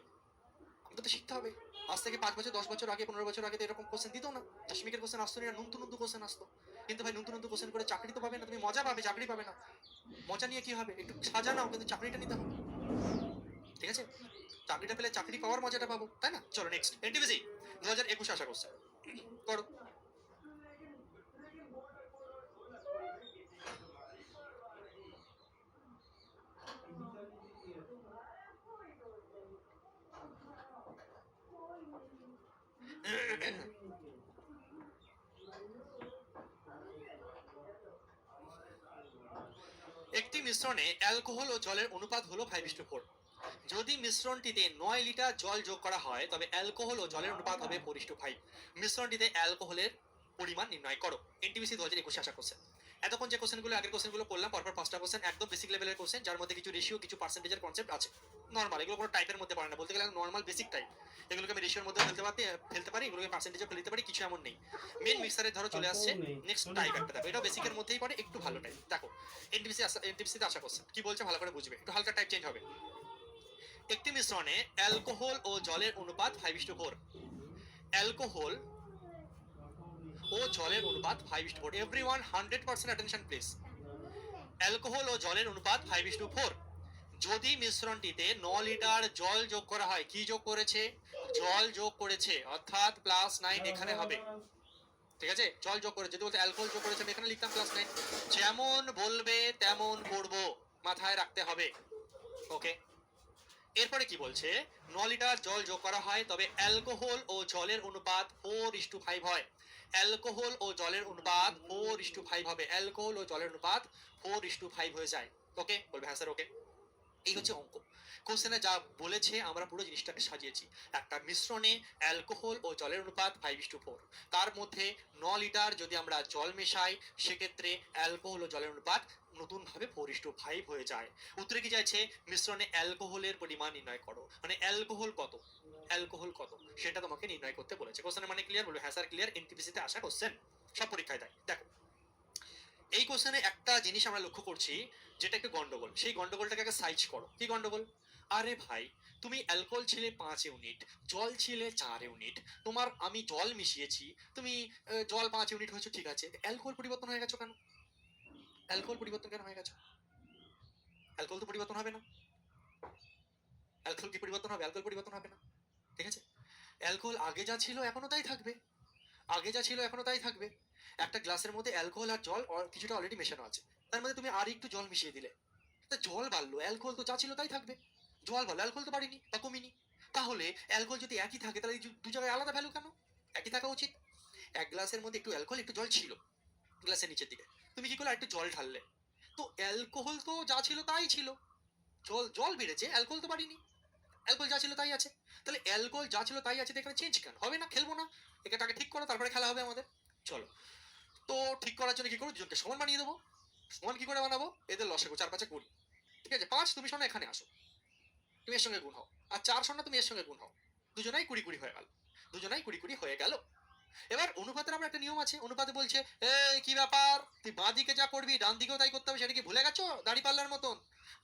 আমাদের তো শিখতে হবে। আজ থেকে 5 বছর 10 বছর আগে 15 বছর আগে তো এরকম কোশ্চেন দিত না, দশমিকের কোশ্চেন আসতো না, নুনতু নুনতু কোশ্চেন আসতো। কিন্তু ভাই নুনতু নুনতু কোশ্চেন করে চাকরি তো পাবে না, তুমি মজা পাবে, চাকরি পাবে না। মজা নিয়ে কি হবে? একটু সাজা নাও, কিন্তু চাকরিটা নিতে হবে, ঠিক আছে? চাকরিটা পেলে চাকরি পাওয়ার মজাটা পাবো, তাই না? চলো নেক্সট, এনটিপিসি 2021 আশা কোশ্চেন করো। একটি মিশ্রণে অ্যালকোহল ও জলের অনুপাত হলো 5:4। যদি মিশ্রণটিতে 9 লিটার জল যোগ করা হয় তবে অ্যালকোহল ও জলের অনুপাত হবে 4:5। মিশ্রণটিতে অ্যালকোহলের পরিমাণ নির্ণয় করো। এনটিপিসি 2021 আশা কোশ্চেন। এতক্ষণ যে কোশ্চেনগুলো আগের কোশ্চেনগুলো করলাম, পরপর 5টা কোশ্চেন একদম বেসিক লেভেলের কোশ্চেন, যার মধ্যে কিছু রেশিও, কিছু পার্সেন্টেজের কনসেপ্ট আছে। নর্মাল, এগুলো কোনো টাইপের মধ্যে পড়ে না, বলতে গেলে নর্মাল বেসিক টাইপ। এগুলোকে আমি রেশিওর মধ্যে ফেলতে পারি, এগুলোকে পার্সেন্টেজে ফেলতে পারি, কিছু এমন নেই। মেন মিক্সারে ধরো চলে আসছে নেক্সট টাইপ একটা, দেখো এটাও বেসিকের মধ্যেই পড়ে, একটু ভালো টাইপ। দেখো এনটিপিসিতে আসা কোশ্চেন কি বলছে ভালো করে বুঝবে, একটু হালকা টাইপ চেঞ্জ হবে। একটি মিশ্রণে অ্যালকোহল ও জলের অনুপাত 5:4। অ্যালকোহল ও জলের অনুপাত 5:4। Everyone 100% attention please. অ্যালকোহল ও জলের অনুপাত 5:4। যদি মিশ্রণটিতে 9 লিটার জল যোগ করা হয়, কি যোগ করেছে? জল যোগ করেছে, অর্থাৎ +9 এখানে হবে, ঠিক আছে? জল যোগ করেছে, যদি বলতে অ্যালকোহল যোগ করেছে আমি এখানে লিখতাম +9। যেমন বলবে তেমন করব, মাথায় রাখতে হবে, ওকে? এরপরে কি বলছে? 9 লিটার জল যোগ করা হয় তবে অ্যালকোহল ও জলের অনুপাত 4:5 হয়। অ্যালকোহল ও জলের অনুপাত 4:5 হবে, অ্যালকোহল ও জলের অনুপাত 4:5 হয়ে যায়। ওকে বলবে হ্যাঁ স্যার ওকে। এই হচ্ছে অঙ্ক। কোশ্চেনে যা বলেছে আমরা পুরো জিনিসটাকে সাজিয়েছি। একটা মিশ্রণে অ্যালকোহল ও জলের অনুপাত 5:4, তার মধ্যে 9 লিটার যদি আমরা জল মেশাই সেক্ষেত্রে অ্যালকোহল ও জলের অনুপাত নতুনভাবে 4:5 হয়ে যায়। উত্তরে কি চাইছে? মিশ্রণে অ্যালকোহলের পরিমাণ নির্ণয় করো, মানে অ্যালকোহল কত, অ্যালকোহল কত সেটা তোমাকে নির্ণয় করতে বলেছে। কোশ্চেনের মানে ক্লিয়ার? বলবে হ্যাঁ স্যার ক্লিয়ার, এনটিপিসিতে আসা কোশ্চেন, সব পরীক্ষায় দেয়। দেখো এই কোশ্চেনে একটা জিনিস আমরা লক্ষ্য করছি, যেটা একটু গন্ডগোল, সেই গন্ডগোলটাকে আগে সাইজ করো। কি গন্ডগোল? আরে ভাই, তুমি অ্যালকোহল ছিলে 5 ইউনিট, জল ছিলে 4 ইউনিট, তোমার আমি জল মিশিয়েছি, তুমি জল 5 ইউনিট হয়েছে, ঠিক আছে, অ্যালকোহল পরিবর্তন হয়ে গেছো কেন? অ্যালকোহল পরিবর্তন কেন হয়ে গেছো? অ্যালকোহল তো পরিবর্তন হবে না। অ্যালকোহল কি পরিবর্তন হবে? অ্যালকোহল পরিবর্তন হবে না, ঠিক আছে? অ্যালকোহল আগে যা ছিল এখনো তাই থাকবে, আগে যা ছিল এখনো তাই থাকবে। একটা গ্লাসের মধ্যে অ্যালকোহল আর জল কিছুটা অলরেডি মেশানো আছে, তার মধ্যে তুমি আর একটু জল মিশিয়ে দিলে, তা জল বাড়লো, অ্যালকোহল তো যা ছিল তাই থাকবে। জল বাড়লো, অ্যালকোহল তো বাড়েনি বা কমেনি। তাহলে অ্যালকোহল যদি একই থাকে তাহলে এই দু জায়গায় আলাদা ভ্যালু কেন? একই থাকা উচিত। এক গ্লাসের মধ্যে একটু অ্যালকোহল একটু জল ছিল গ্লাসের নিচের দিকে, তুমি কি করলে একটু জল ঢাললে, তো অ্যালকোহল তো যা ছিল তাই ছিল, জল জল বেড়েছে, অ্যালকোহল তো বাড়েনি, অ্যালকোহল যা ছিল তাই আছে। তাহলে অ্যালকোহল যা ছিল তাই আছে, এখানে চেঞ্জ কেন হবে? না, খেলবো না, এটাকে ঠিক করো তারপরে খেলা হবে আমাদের। চলো, তো ঠিক করার জন্য কি করবো? দুজনকে সমান বানিয়ে দেবো। সমান কি করে বানাবো? এদের লসাগু 4×5 = 20, ঠিক আছে? 5 তুমি শোনো এখানে আসো, তুমি এর সঙ্গে গুণ হও, আর 4 শোনো তুমি এর সঙ্গে গুণ হও, দুজনাই 20 হয়ে গেল, দুজনাই 20 হয়ে গেল। এবার অনুপাতের আমরা একটা নিয়ম আছে, অনুপাতে বলছে এই কি ব্যাপার, তুই বাঁ দিকে যা করবি ডান দিকেও তাই করতে হবে, সেটা কি ভুলে গেছো? দাড়ি পাল্লার মতন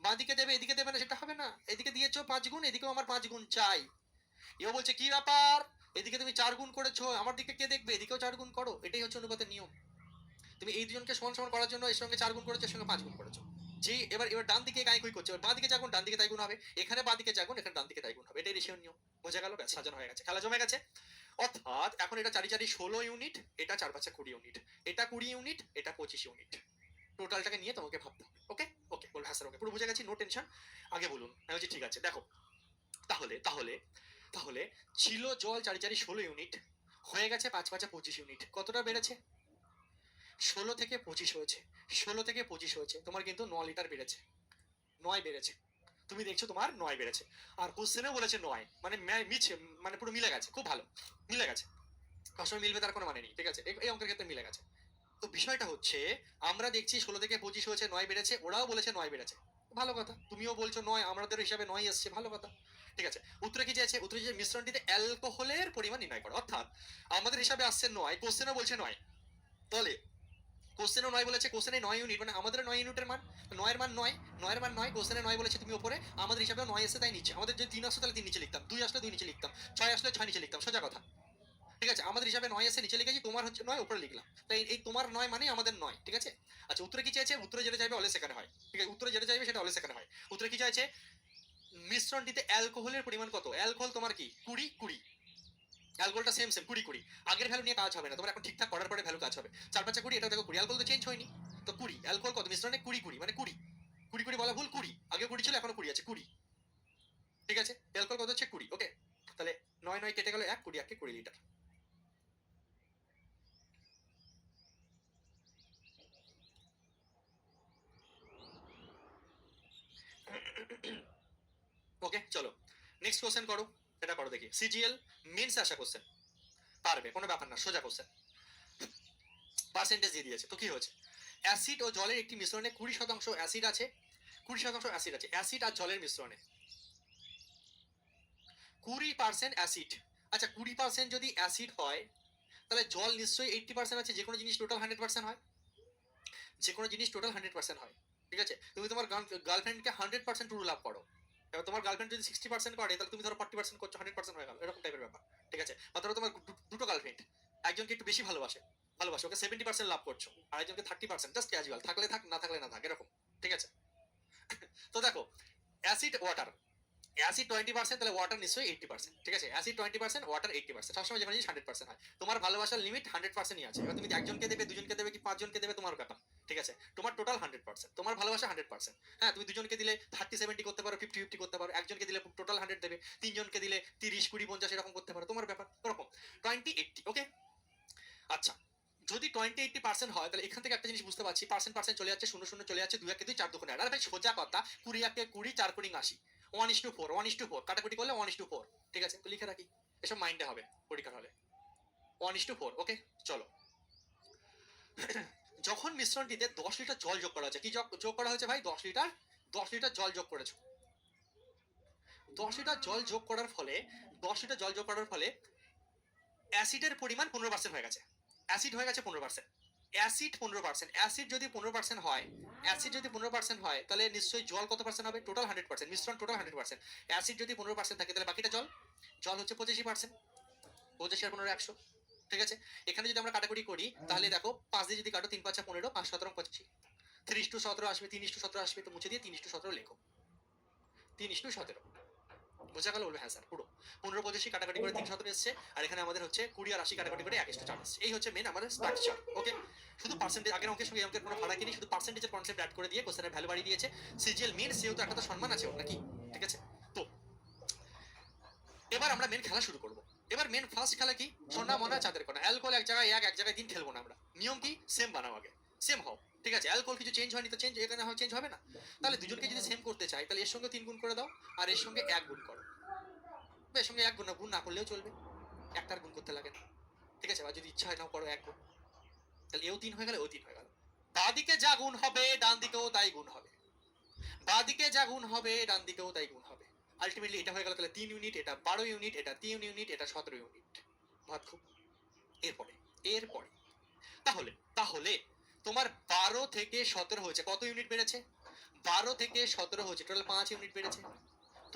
বাঁদিকে দেবে এদিকে দেবে না, সেটা হবে না। এদিকে দিয়েছো 5 গুণ, এদিকেও আমার 5 গুণ চাই। এও বলছে কি ব্যাপার, এদিকে তুমি 4 গুণ করেছো, আমার দিকে কে দেখবে, এদিকেও 4 গুণ করো। এটাই হচ্ছে অনুপাতের নিয়ম। তুমি এই দুজনকে সমান সমান করার জন্য এর সঙ্গে 4 গুণ করেছো, এর সঙ্গে 5 গুণ করেছো। যে এবার এবার ডান দিকে গায়ে কই করছে, এবার বাঁ দিকে যা গুণ ডান দিকে তাই গুণ হবে, এখানে বাঁ দিকে যা গুণ এখানে ডান দিকে তাই গুণ হবে। এটাই রেশিওর নিয়ম। বোঝা গেল? ব্যাস, সাজানো হয়ে গেছে, খেলা জমে গেছে। অর্থাৎ এখন এটা 4 4 16 ইউনিট, এটা 4 5 20 ইউনিট, এটা 20 ইউনিট, এটা 25 ইউনিট। টোটালটাকে নিয়ে তোমাকে ভাবতে হবে। ওকে ওকে বলবে হ্যাঁ স্যার ওকে, পুরো বুঝে গেছি, নো টেনশন। আগে বলুন। আমি বলছি ঠিক আছে। দেখো তাহলে তাহলে তাহলে ছিল জল 4 4 16 ইউনিট, হয়ে গেছে 5 5 25 ইউনিট। কতটা বেড়েছে? 16 থেকে 25 হয়েছে। 16 থেকে 25 হয়েছে, তোমার কিন্তু 9 লিটার বেড়েছে। 9 বেড়েছে। তুমি দেখছো তোমার 9 বেড়েছে। আর কোশ্চেনেও বলেছে 9, মানে মিছে, মানে পুরো মিলে গেছে, খুব ভালো মিলে গেছে। সবসময় মিলবে তার কোনো মানে নেই, ঠিক আছে? এই অঙ্কের ক্ষেত্রে মিলে গেছে। তো বিষয়টা হচ্ছে আমরা দেখছি 16 থেকে 25 হয়েছে, 9 বেড়েছে, ওরাও বলেছে 9 বেড়েছে। ভালো কথা, তুমিও বলছো 9, আমাদের হিসাবে 9 এসছে, ভালো কথা। ঠিক আছে, উত্তরে কি চাইছে? উত্তরে যে মিশ্রণটিতে অ্যালকোহলের পরিমাণ নির্ণয় করো। অর্থাৎ আমাদের হিসাবে আসছে 9, কোশ্চেনও বলছে 9। তাহলে কোশ্চেনও 9 বলেছে, কোশ্চেনে 9 ইউনিট, মানে আমাদের 9 ইউনিটের মান। 9 এর মান 9, 9 এর মান 9, কোশ্চেনে 9 বলেছে তুমি উপরে, আমাদের হিসাবে 9 এসে তাই নিচে। আমাদের যদি 3 আসতো তাহলে 3 নিচে লিখতাম, 2 আসলে 2 নিচে লিখতাম, 6 আসলে 6 নিচে লিখতাম, সোজা কথা। ঠিক আছে, আমাদের হিসাবে 9 এসে নিচে লিখেছি, তোমার হচ্ছে 9 উপরে লিখলাম। তাই এই তোমার 9 মানে আমাদের 9, ঠিক আছে? আচ্ছা, উত্তরে কি চাইছে? উত্তরে যেটা চাইবে অলওয়েজ সেখানে হয়, ঠিক আছে? উত্তরে যেটা চাইবে সেটা অলওয়েজ সেখানে হয়। উত্তরে কি চাইছে? মিশ্রণটিতে অ্যালকোহলের পরিমাণ কত? অ্যালকোহল তোমার কি 20 20, অ্যালকোহলটা সেম সেম 20 20। আগের ভ্যালু নিয়ে কাজ হবে না, তোমার এখন ঠিকঠাক করার পরে ভ্যালু কাজ হবে। 4 5 20, এটা দেখো 20, অ্যালকোহল তো চেঞ্জ হয়নি। তো 20, অ্যালকোহল কত? মিশ্রণে 20 20 মানে 20 20 20 বলা ভুল, 20 আগে 20 ছিল, এখনো 20 আছে, 20। ঠিক আছে, অ্যালকোহল কত হচ্ছে? 20। ওকে, তাহলে 9 9 কেটে গেল 1, 20 1 20 লিটার। ওকে চলো নেক্সট কোশ্চেন করো। এটা করো দেখি, সিজিএল মেন্স আসা কোশ্চেন, পারবে, কোনো ব্যাপার না, সোজা কোশ্চেন। পার্সেন্টেজ দিয়ে দিয়েছে, তো কি হয়েছে? অ্যাসিড ও জলের একটি মিশ্রণে 20% অ্যাসিড আছে, 20% অ্যাসিড আছে। অ্যাসিড আর জলের মিশ্রণে 20% অ্যাসিড। আচ্ছা, 20% যদি অ্যাসিড হয় তাহলে জল নিশ্চয়ই 80% আছে। যে কোনো জিনিস টোটাল 100% হয়, যে কোনো জিনিস টোটাল 100% হয়। ঠিক আছে, তুমি তোমার গার্লফ্রেন্ডকে 100% ট্রু লাভ করো, এবার তোমার গার্লফ্রেন্ড যদি 60% করে তাহলে তুমি ধরো 40% করছো, 100% হয়ে গেল, এরকম টাইপের ব্যাপার। ঠিক আছে, বা ধরো তোমার দুটো গার্লফ্রেন্ড, একজনকে একটু বেশি ভালোবাসে, ভালোবাসে ওকে 70% লাভ করছো, আর একজনকে 30%, জাস্ট ক্যাজুয়াল, থাকলে থাক না থাকলে না থাক, এরকম। ঠিক আছে, তো দেখো অ্যাসিড ওয়াটার, অ্যাসিড 20%, তাহলে ওয়াটার নিশ্চয়ই 80%। ঠিক আছে, অ্যাসিড 20%, ওয়াটার 80%। সবসময় যেখানে জিনিস 100% হয়, তোমার ভালোবাসার লিমিট 100%ই আছে। এবার তুমি একজনকে দেবে, দুজনকে দেবে, কি 5 জনকে দেবে, তোমার ব্যাপার। ঠিক আছে, তোমার টোটাল 100%, তোমার ভালোবাসা 100%। হ্যাঁ, তুমি দুজনকে দিলে 30 70 করতে পারো, 50 50 করতে পারো, একজনকে দিলে টোটাল 100 দেবে, তিনজনকে দিলে 30 20 50 এরকম করতে পারো, তোমার ব্যাপার, ওরকম 20 80। ওকে, আচ্ছা, যদি 20 80% হয় তাহলে এখান থেকে একটা জিনিস বুঝতে পারছি, পার্সেন্ট পার্সেন্ট চলে যাচ্ছে, শূন্য শূন্য চলে যাচ্ছে, 2 1 2 4 2 আরে ভাই সোজা কথা, 20 1 20, 4 4 80, 1:4 1:4, কাটাকুটি করলে 1:4। ঠিক আছে, তো লিখে রাখি, এসব মাইন্ডে হবে পরীক্ষার হলে, 1:4। ওকে চলো, যখন মিশ্রণটিতে 10 লিটার জল যোগ করা হচ্ছে, কি যোগ করা হয়েছে ভাই? 10 লিটার, 10 লিটার জল যোগ করেছো। 10 লিটার জল যোগ করার ফলে, 10 লিটার জল যোগ করার ফলে অ্যাসিডের পরিমাণ 15% হয়ে গেছে, অ্যাসিড হয়ে গেছে 15%। অ্যাসিড 15%, অ্যাসিড যদি 15% হয়, অ্যাসিড যদি 15% হয় তাহলে নিশ্চয়ই জল কত পার্সেন্ট হবে? টোটাল 100%, মিশ্রণ টোটাল 100%। অ্যাসিড যদি 15% থাকে তাহলে বাকিটা জল, জল হচ্ছে 85%, 85 আর 15 100। ঠিক আছে, এখানে যদি আমরা কাটাকুটি করি তাহলে দেখো 5 দিয়ে যদি কাটো, 3 5 15, 5 17 25, 3:17 আসবে, 3:17 আসবে, তো মুছে দিয়ে 3:17 লেখো, 3:17। বোঝা গেল? বলবে হ্যাঁ স্যার পুরো। 15 25 কাটাকাটি করে 317 এসছে, আর এখানে আমাদের হচ্ছে 20 আর 80 কাটাকাটি করে 1:4 এসছে। এই হচ্ছে মেন আমাদের স্ট্রাকচার। ওকে, শুধু পার্সেন্টেজ, আগের অঙ্কের সঙ্গে অঙ্কের কোনো ফারাক নেই, শুধু পার্সেন্টেজের কনসেপ্ট অ্যাড করে দিয়ে কোশ্চেনের ভ্যালু বাড়িয়ে দিয়েছে। সিজিএল মেন, সেও তো একটা তো সম্মান আছে ওর নাকি? ঠিক আছে, তো এবার আমরা মেন খেলা শুরু করব। এবার মেন ফার্স্ট খেলা কি? সোনা মনা চাঁদের কোনা। অ্যালকোহল এক জায়গায় এক, এক জায়গায় 3 খেলবো না আমরা। নিয়ম কি? সেম বানাও আগে, সেম হও। ঠিক আছে, অ্যালকোহল কিছু চেঞ্জ হয়নি, তো চেঞ্জ এখানে চেঞ্জ হবে না। তাহলে দুজনকে যদি সেম করতে চাই তাহলে এর সঙ্গে 3 গুণ করে দাও, আর এর সঙ্গে 1 গুণ করো। এর সঙ্গে 1 গুণ, গুণ না করলেও চলবে, একটার গুণ করতে লাগে না। ঠিক আছে, বা যদি ইচ্ছা হয় নাও করো 1 গুণ, তাহলে এও 3 হয়ে গেল, ও 3 হয়ে গেল। বাঁদিকে যা গুণ হবে ডান দিকেও তাই গুণ হবে, বাঁদিকে যা গুণ হবে ডান দিকেও তাই গুণ হবে। আলটিমেটলি এটা হয়ে গেল তাহলে 3 ইউনিট, এটা 12 ইউনিট, এটা 3 ইউনিট, এটা 17 ইউনিট। ভাত খুব। এরপরে এরপরে তাহলে তাহলে তোমার 12 থেকে 17 হয়েছে, কত ইউনিট বেড়েছে? 12 থেকে 17 হয়েছে, টোটাল 5 ইউনিট বেড়েছে।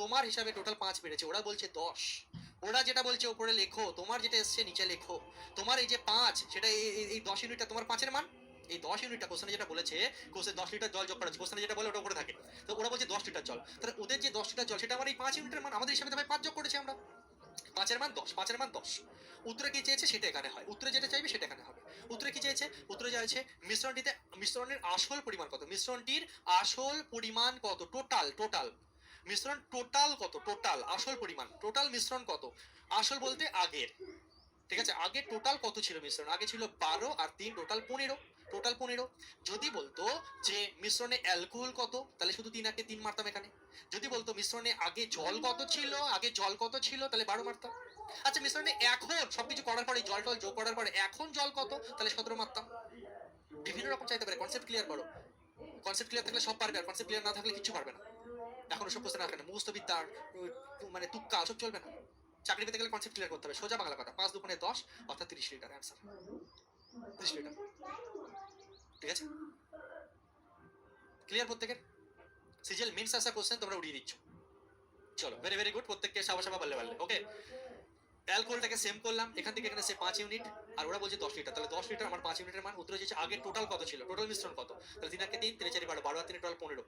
তোমার হিসাবে টোটাল 5 বেড়েছে, ওরা বলছে 10। ওরা যেটা বলছে উপরে লেখো, তোমার যেটা এসছে নিচে লেখো। তোমার এই যে 5, সেটা এই 10 ইউনিটটা তোমার 5 এর মান। এই 10 ইউনিটটা কোশ্চেনে যেটা বলেছে, কোশ্চেনে 10 লিটার জল যোগ করা আছে, কোশ্চেনে যেটা বলে ওটা উপরে থাকে। তো ওরা বলছে 10 লিটার জল, তাহলে ওদের যে 10 লিটার জল সেটা আমার এই 5 ইউনিটের মান, আমাদের হিসাবে তো ভাই 5 যোগ করেছি আমরা। 5 এর মান 10, 5 এর মান 10। উত্তরে কি চেয়েছে সেটা এখানে হয়, উত্তরে যেটা চাইবে সেটা এখানে হবে। উত্তরে কি চেয়েছে? উত্তরে চাইছে মিশ্রণটিতে মিশ্রণের আসল পরিমাণ কত, মিশ্রণটির আসল পরিমাণ কত, টোটাল টোটাল মিশ্রণ টোটাল কত, টোটাল আসল পরিমাণ, টোটাল মিশ্রণ কত। আসল বলতে আগের, ঠিক আছে, আগে টোটাল কত ছিল মিশ্রণ, আগে ছিল 12 আর 3 টোটাল 15, টোটাল 15। যদি বলতো যে মিশ্রণে অ্যালকোহল কত, তাহলে শুধু 3 আগে 3 মারতাম এখানে। যদি বলতো মিশ্রণে আগে জল কত ছিল, আগে জল কত ছিল, তাহলে 12 মারতাম। আচ্ছা মিশ্রণে এখন সবকিছু করার পরে, জল টল যোগ করার পরে এখন জল কত, তাহলে 17 মারতাম। বিভিন্ন রকম চাইতে পারে, কনসেপ্ট ক্লিয়ার করো। কনসেপ্ট ক্লিয়ার থাকলে সব পারবে, আর কনসেপ্ট ক্লিয়ার না থাকলে কিছু পারবে না। এখন ওসব কোশ্চেন রাখে না, মুখস্থ বিদ্যা মানে তুক্কা সব চলবে না। চাকরি পেতে গেলে কনসেপ্ট ক্লিয়ার করতে হবে, সোজা বাংলা কথা। 5 দুগুণে 10 অর্থাৎ 30 লিটার অ্যান্সার, 30 লিটার। ঠিক আছে, ক্লিয়ার প্রত্যেকের? সিজিএল মিনস আসা কোশ্চেন তোমরা উড়িয়ে দিচ্ছ। চলো, ভেরি ভেরি গুড, প্রত্যেককে সাবা সাবা বললে বললে। ওকে, অ্যালকোহলটাকে সেম করলাম, এখান থেকে এখানে সে 5 ইউনিট, আর ওরা বলছে 10 লিটার, তাহলে 10 লিটার আমার 5 ইউনিটের মান। উত্তরে যেছে আগে টোটাল কত ছিল, টোটাল মিশ্রণ কত, তাহলে 3 আর 3 3 4 12, 12 আর 3 টোটাল 15।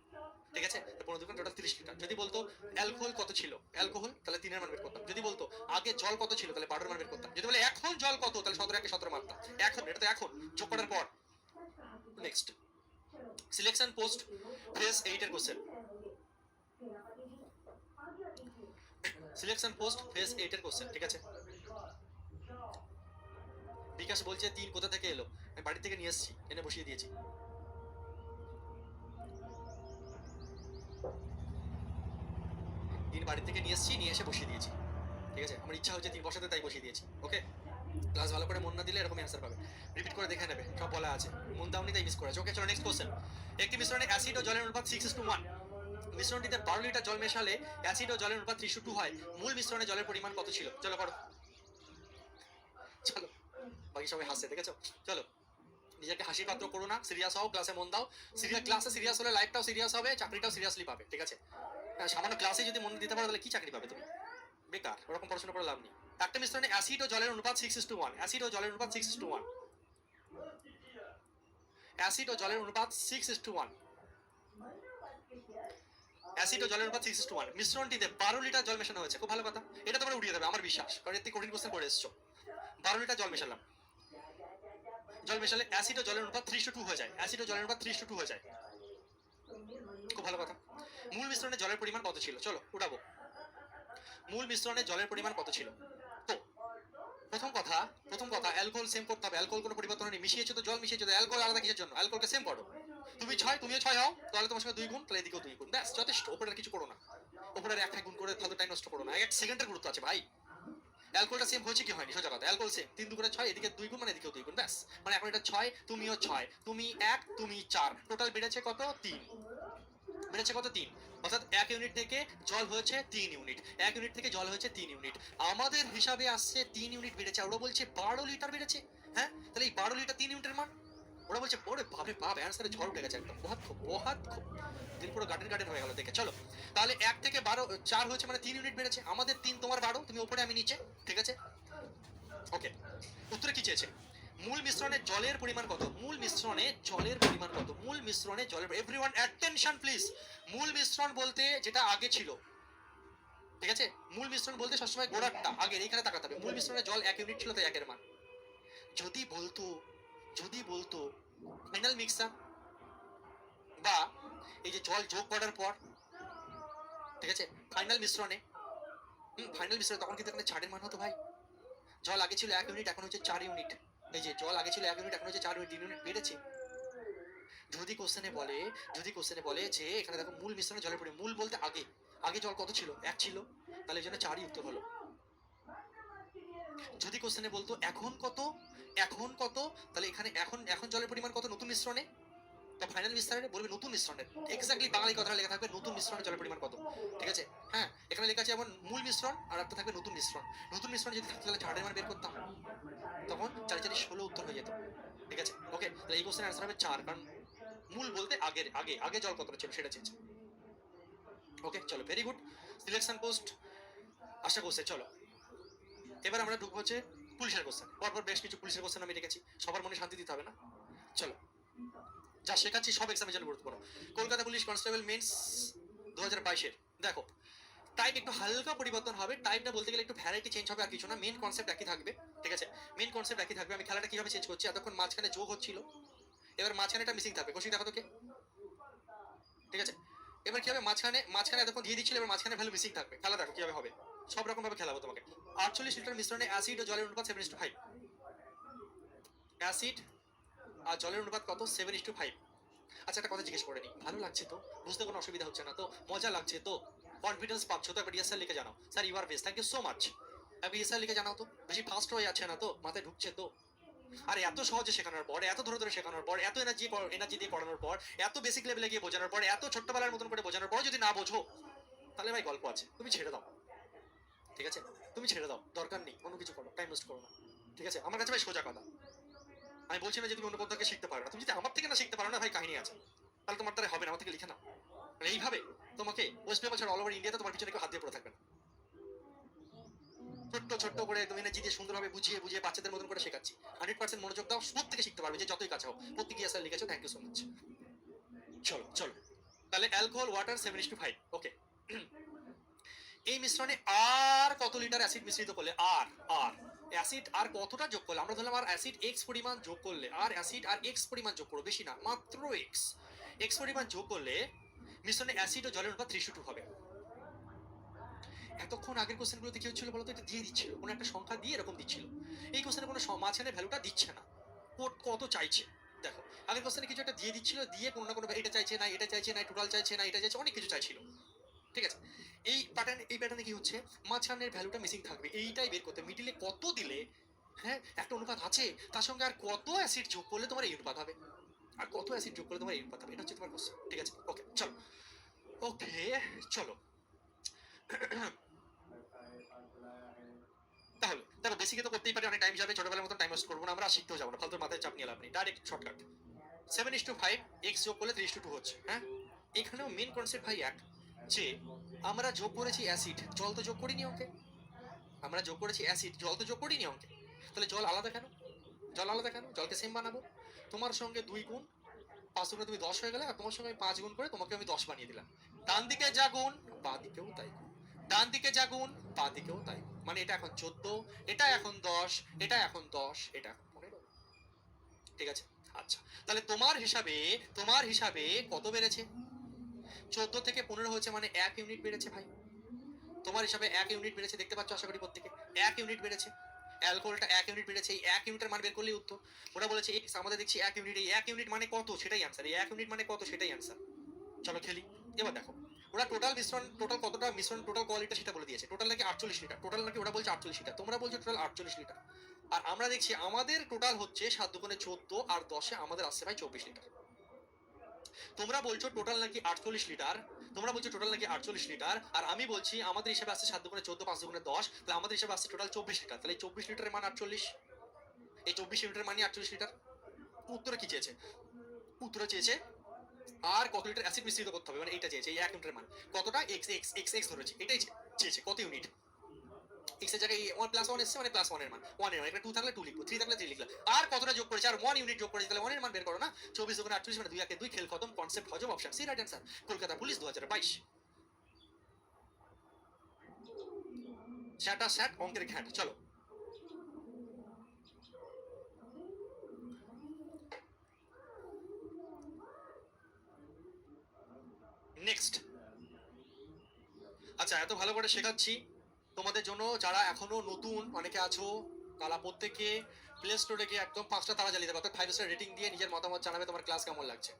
ঠিক আছে, 15 দুগুণ টোটাল 30 লিটার। যদি বলতো অ্যালকোহল কত ছিল, অ্যালকোহল, তাহলে 3 এর মান বের করতাম। যদি বলতো আগে জল কত ছিল, তাহলে 12 এর মান বের করতাম। যদি বলে এখন জল কত, তাহলে 17 একে 17 মারতাম। এখন, এটা তো এখন যোগ করার পর। নেক্সট, সিলেকশন পোস্ট ফেজ 8 এর কোশ্চেন। সিলেকশন পোস্ট ফেজ 8 এর কোশ্চেন। ঠিক আছে, বিকাশ বলছে 3 কোথা থেকে এলো, আমি বাড়ি থেকে নিয়ে এসেছি, এনে বসিয়ে দিয়েছি। দিন বাড়ি থেকে নিয়ে এসেছি, নিয়ে এসে বসিয়ে দিয়েছি। ঠিক আছে, আমার ইচ্ছা হচ্ছে 3 বসাতে, তাই বসিয়ে দিয়েছি। ওকে, ক্লাস ভালো করে মন না দিলে এরকম অ্যান্সার পাবে। রিপিট করে দেখে নেবে, সব বলা আছে, মন দাওনি তাই মিস করেছে। ওকে চলো নেক্সট কোশ্চেন। একটি মিশ্রণে অ্যাসিড ও জলের অনুপাত 6:1। মিশ্রণটিতে 12 লিটার জল মেশালে অ্যাসিড ও জলের অনুপাত 3:2 হয়। মূল মিশ্রণে জলের পরিমাণ কত ছিল? চলো করো, চলো। বাকি সবাই হাসছে, দেখেছো? চলো, নিজেকে হাসির পাত্র করো না, সিরিয়াস হও, ক্লাসে মন দাও। ক্লাসে সিরিয়াস হলে লাইফটাও সিরিয়াস হবে, চাকরিটাও সিরিয়াসলি পাবে। ঠিক আছে, সামান্য ক্লাসে যদি মন দিতে পারো তাহলে কি চাকরি পাবে তুমি? বেকার, ওরকম পড়াশোনা করে লাভ নেই। একটা মিশ্রণে অ্যাসিড ও জলের অনুপাত 6:1, অ্যাসিড ও জলের অনুপাত 6:1, অ্যাসিড ও জলের অনুপাত 6:1, অ্যাসিড ও জলের অনুপাত 6:1। মিশ্রণটিতে 12 লিটার জল মেশানো হয়েছে। খুব ভালো কথা, এটা তোমরা উড়িয়ে দেবে আমার বিশ্বাস, কারণ এতে কঠিন কোশ্চেন করে এসছো। 12 লিটার জল মেশালাম, জল মেশালে অ্যাসিড ও জলের অনুপাত 3:2 হয়ে যায়, অ্যাসিড ও জলের অনুপাত 3:2 হয়ে যায়। খুব ভালো কথা। মূল মিশ্রণে জলের পরিমাণ কত ছিল? চলো উঠাবো, মূল মিশ্রণে জলের পরিমাণ কত ছিল। তো প্রথম কথা অ্যালকোহল সেম করতে হবে, অ্যালকোহল কোনো পরিবর্তন নেই, মিশিয়েছো তো জল মিশিয়েছো তো, অ্যালকোহল আলাদা কিসের জন্য? অ্যালকোহলকে সেম করো। তুমি 6, তুমিও 6 হও, তাহলে তোমার সঙ্গে 2 গুণ, তাহলে এদিকেও 2 গুণ, ব্যাস যথেষ্ট। ওপরে আর কিছু করো না, ওপরে এক গুণ করে ফালতু টাইম নষ্ট করো না, 1 সেকেন্ডের গুরুত্ব আছে ভাই। অ্যালকোহলটা সেম হয়েছে কি হয়নি, সোজা কথা। অ্যালকোহল সেম, 3 2 করে 6, এদিকে 2 গুণ মানে এদিকেও 2 গুণ, ব্যাস। মানে এখন এটা 6, তুমিও 6, তুমি 1, তুমি 4, টোটাল বেড়েছে কত? 3। বেড়েছে কত? 3। অর্থাৎ 1 ইউনিট থেকে জল হয়েছে 3 ইউনিট, 1 ইউনিট থেকে জল হয়েছে 3 ইউনিট। আমাদের হিসাবে আসছে 3 ইউনিট বেড়েছে, ওরা বলছে 12 লিটার বেড়েছে। হ্যাঁ, তাহলে এই 12 লিটার 3 ইউনিটের মান। ওরা বলছে ওরে বাপরে বাপ, অ্যান্সারে ঝড় উঠে গেছে একদম, বহুত খুব দিল পুরো গার্ডেন গার্ডেন হয়ে গেল দেখে। চলো, তাহলে 1 থেকে 12 4 হয়েছে মানে 3 ইউনিট বেড়েছে। আমাদের 3, তোমার 12, তুমি উপরে আমি নিচে। ঠিক আছে, ওকে। উত্তরে কি চেয়েছে? মূল মিশ্রণে জলের পরিমাণ কত? মূল মিশ্রণে জলের পরিমাণ কত? মূল মিশ্রণে জলের, এভরিওয়ান অ্যাটেনশন প্লিজ। মূল মিশ্রণ বলতে যেটা আগে ছিল, ঠিক আছে, মূল মিশ্রণ বলতে সবসময় গোড়ারটা আগে, এইখানে তাকাতে হবে। মূল মিশ্রণে জল 1 ইউনিট ছিল, তাই 1 এর মান। যদি বলতো, ফাইনাল মিক্সার বা এই যে জল যোগ করার পর, ঠিক আছে, ফাইনাল মিশ্রণে, ফাইনাল মিশ্রণে, তখন কিন্তু এখানে 4 এর মান হতো ভাই। জল আগে ছিল 1 ইউনিট, এখন হচ্ছে 4 ইউনিট। এই যে জল আগে ছিল 1 ইউনিট, এখন হচ্ছে 4 ইউনিট, 3 ইউনিট বেড়েছে। যদি কোশ্চেনে বলে যে এখানে দেখো মূল মিশ্রণে জলের পরিমাণ, মূল বলতে আগে, আগে জল কত ছিল? 1 ছিল, তাহলে এই জন্য 4ই উত্তর হলো। যদি কোশ্চেনে বলতো এখন কত, তাহলে এখানে এখন জলের পরিমাণ কত নতুন মিশ্রণে, তো ফাইনাল মিশ্রণে বলবে নতুন মিশ্রণে, এক্স্যাক্টলি বাঙালি কথাটা লেখা থাকবে নতুন মিশ্রণে জলের পরিমাণ কত। ঠিক আছে, হ্যাঁ, এখানে লেখা আছে যেমন মূল মিশ্রণ, আর একটা থাকবে নতুন মিশ্রণ। নতুন মিশ্রণ যদি থাকতো তাহলে 4 মান বের করতাম, তখন 4 4 16 উত্তর হয়ে যেত। ঠিক আছে, ওকে, তাহলে এই কোশ্চেনের অ্যান্সার হবে 4, কারণ মূল বলতে আগের আগে আগে জল কতটা ছিল সেটা চেয়েছে। ওকে চলো, ভেরি গুড। সিলেকশন পোস্ট আশা করছে। চলো এবার আমরা ঢুকবো হচ্ছে পুলিশের কোশ্চেন। পরপর বেশ কিছু পুলিশের কোশ্চেন আমি রেখেছি, সবার মনে শান্তি দিতে হবে না। চলো, যা শেখাচ্ছি সব এক্সামের জন্য গুরুত্বপূর্ণ। কলকাতা পুলিশ কনস্টেবল মেন্স 2022-এর দেখো, টাইপ একটু হালকা পরিবর্তন হবে। টাইপটা বলতে গেলে একটু ভ্যারাইটি চেঞ্জ হবে, আর কিছু না। মেন কনসেপ্ট একই থাকবে, ঠিক আছে? মেন কনসেপ্ট একই থাকবে। আমি খেলাটা কিভাবে চেঞ্জ করছি, এতক্ষণ মাঝখানে যোগ হচ্ছিল, এবার মাঝখানেটা মিসিং থাকবে। কৌশিক দেখো তোকে, ঠিক আছে? এবার কি হবে, মাঝখানে মাঝখানে এতক্ষণ দিয়ে দিচ্ছিল, এবার মাঝখানে ভ্যালু মিসিং থাকবে। খেলা দেখো কিভাবে হবে, সব রকম ভাবে খেলাবো তোমাকে। 48 লিটার মিশ্রণে অ্যাসিড ও জলের অনুপাত 7:5। অ্যাসিড আর জলের অনুপাত কত? 7:5। আচ্ছা একটা কথা জিজ্ঞেস করে নি, ভালো লাগছে তো? বুঝতে কোনো অসুবিধা হচ্ছে না তো? মজা লাগছে তো? কনফিডেন্স পাচ্ছ তো? একবার ডিএসএল লিখে জানাও, sir you are best, thank you so much. একবার ডিএসএল লিখে জানাও তো, বেশি ফাস্ট হয়ে যাচ্ছে না তো? মাথায় ঢুকছে তো? আর এত সহজে শেখানোর পর, এত ধরে ধরে শেখানোর পর, এত এনার্জি দিয়ে পড়ানোর পর, এত বেসিক লেভেলে গিয়ে বোঝানোর পর, এত ছোট্টবেলার মতন করে বোঝানোর পর যদি না বোঝো, তাহলে ভাই গল্প আছে। তুমি ছেড়ে দাও, ঠিক আছে? তুমি ছেড়ে দাও, দরকার নেই অন্য কিছু করো, টাইম ওয়েস্ট করো না, ঠিক আছে? আমার কাছে ভাই সোজা কথা, আমি বলছি না যে তুমি অন্য কোথাও থেকে শিখতে পারো না। তুমি যদি আমার থেকে না শিখতে পারো না ভাই, কাহিনী আছে, তাহলে তোমার দ্বারা হবে না। আমার থেকে লিখে নাও। মানে এইভাবে তোমাকে ওয়েস্ট বেঙ্গল ছাড়া অল ওভার ইন্ডিয়াতে তোমার পিছনে কেউ হাত দিয়ে পড়ে থাকবে না। ছোট্ট ছোট্ট করে তুমি এনার্জি দিয়ে সুন্দরভাবে বুঝিয়ে বুঝিয়ে বাচ্চাদের মতন করে শেখাচ্ছি। 100% মনোযোগ দাও, সব থেকে শিখতে পারবে, যে যতই কাছে হোক। প্রত্যেকে আসলে লিখেছো, থ্যাংক ইউ সো মাচ। চলো চলো, তাহলে অ্যালকোহল ওয়াটার 7:5। ওকে, এই মিশ্রণে আর কত লিটার অ্যাসিড মিশ্রিত করলে, আর আর অ্যাসিড আর কতটা যোগ করলে, আমরা ধরলাম আর অ্যাসিড এক্স পরিমাণ যোগ করলে, আর অ্যাসিড আর এক্স পরিমাণ যোগ করো, বেশি না, মাত্র এক্স এক্স পরিমাণ যোগ করলে মিশ্রণে অ্যাসিড ও জলের অনুপাত 3:2 হবে। এতক্ষণ আগের কোশ্চেনগুলোতে কি হচ্ছিল বলতো, এটা দিয়ে দিচ্ছিল, কোনো একটা সংখ্যা দিয়ে এরকম দিচ্ছিল। এই কোশ্চেনে কোনো মাঝখানে ভ্যালুটা দিচ্ছে না, কত চাইছে দেখো। আগের কোশ্চেনে কিছু একটা দিয়ে দিচ্ছিল, দিয়ে কোনো না কোনো এটা চাইছে না, এটা চাইছে না, টোটাল চাইছে না, এটা চাইছে, অনেক কিছু চাইছিল, ঠিক আছে? এই প্যাটার্নে কি হচ্ছে, মাঝখানের ভ্যালুটা মিসিং থাকবে, এইটাই বের করতে। মিডিলে কত দিলে, হ্যাঁ একটা অনুপাত আছে, তার সঙ্গে আর কত অ্যাসিড যোগ করলে তোমার এই অনুপাত হবে, আর কত অ্যাসিড যোগ করলে তোমার এই অনুপাত হবে, এটা হচ্ছে তোমার কোশ্চেন, ঠিক আছে? ওকে চলো, ওকে চলো। তাহলে দেখো, বেসিকে তো করতেই পারি, অনেক টাইম যাবে, ছোটবেলার মতন টাইম ওয়েস্ট করবো না আমরা, আর শিখতেও যাবো না, ফালতু মাথায় চাপ নিয়ে লাভ নেই, ডাইরেক্ট শর্টকাট। 7:5 এক্স যোগ করলে 3:2 হচ্ছে, হ্যাঁ? এখানেও মেন কনসেপ্ট ভাই এক, যে আমরা যোগ করেছি অ্যাসিড, জল তো যোগ করিনি অঙ্কে। আমরা যোগ করেছি অ্যাসিড, জল তো যোগ করিনি অঙ্কে। তাহলে জল আলাদা কেন? জল আলাদা কেন? জলকে সেম বানাবো। তোমার সঙ্গে 2 গুণ 5 গুণে তুমি 10 হয়ে গেলে, আর তোমার সঙ্গে আমি 5 গুণ করে তোমাকে আমি 10 বানিয়ে দিলাম। ডান দিকে যা গুণ বাঁ দিকেও তাই গুণ, ডান দিকে যা গুণ বাঁ দিকেও তাই গুণ। মানে এটা এখন 14, এটা এখন 10, এটা এখন 10, এটা এখন 15, ঠিক আছে? আচ্ছা, তাহলে তোমার হিসাবে কত বেড়েছে? 14 থেকে 15 হয়েছে, মানে 1 ইউনিট বেড়েছে ভাই। তোমার হিসাবে 1 ইউনিট বেড়েছে, দেখতে পাচ্ছ আশা করি প্রত্যেকে, 1 ইউনিট বেড়েছে। অ্যালকোহলটা 1 ইউনিট বেড়েছে, এই 1 ইউনিটের মান বের করলেই উত্তর। ওরা বলেছে এক্স, আমাদের দেখছি 1 ইউনিট, এই 1 ইউনিট মানে কত সেটাই অ্যান্সার, এই 1 ইউনিট মানে কত সেটাই অ্যান্সার। চলো খেলি। এবার দেখো, ওরা টোটাল মিশ্রণ, টোটাল কতটা মিশ্রণ, টোটাল কোয়ালিটি সেটা বলে দিয়েছে। টোটাল নাকি 48 লিটার, টোটাল নাকি ওরা বলছে 48 লিটার, তোমরা বলছো টোটাল 48 লিটার। আর আমরা দেখছি আমাদের টোটাল হচ্ছে 7 দুগুণে 14, আর 10-এ আমাদের আসছে ভাই 24 লিটার। তোমরা বলছো টোটাল নাকি 48 লিটার, তোমরা বলছো টোটাল নাকি 48 লিটার, আর আমি বলছি আমাদের হিসাবে আসছে 7 দুগুণে 14, 5 দুগুণে 10, তাহলে আমাদের হিসাবে আসছে টোটাল 24 লিটার। তাহলে 24 লিটারের মান 48, এই 24 ইউনিটের মানই 48 লিটার। উত্তরে কি চেয়েছে? উত্তরে চেয়েছে আর কত লিটার অ্যাসিড মিশ্রিত করতে হবে, মানে এটা চেয়েছে, এই 1 ইউনিটের মান কতটা, এক্স এক্স এক্স এক্স ধরেছি, এটাই চেয়েছে, কত ইউনিট। এক্স এর জায়গায় 1+1 এসছে, মানে +1 এর মান, 1 এর মান, এটা 2 থাকলে 2 লিখবো, 3 থাকলে 3 লিখলাম। আর কতটা যোগ করেছে, আর 1 ইউনিট যোগ করেছে, তাহলে 1 এর মান বের করো না। 24 দুগুণে 48, মানে 2 একে 2, খেল খতম, কনসেপ্ট হজম, option C right answer. Kolkata police 2022। স্যাটা স্যাট অঙ্কের ঘ্যাট। চলো নেক্সট। আচ্ছা, এত ভালো করে শেখাচ্ছি তোমাদের জন্য, যারা এখনো নতুন অনেকে আছো, তারা প্রত্যেকে প্লে স্টোরে গিয়ে একদম 5টা তারা জ্বালিয়ে দেবে, অর্থাৎ 5 স্টার রেটিং দিয়ে নিজের মতামত জানাবে, তোমার ক্লাস কেমন লাগছে,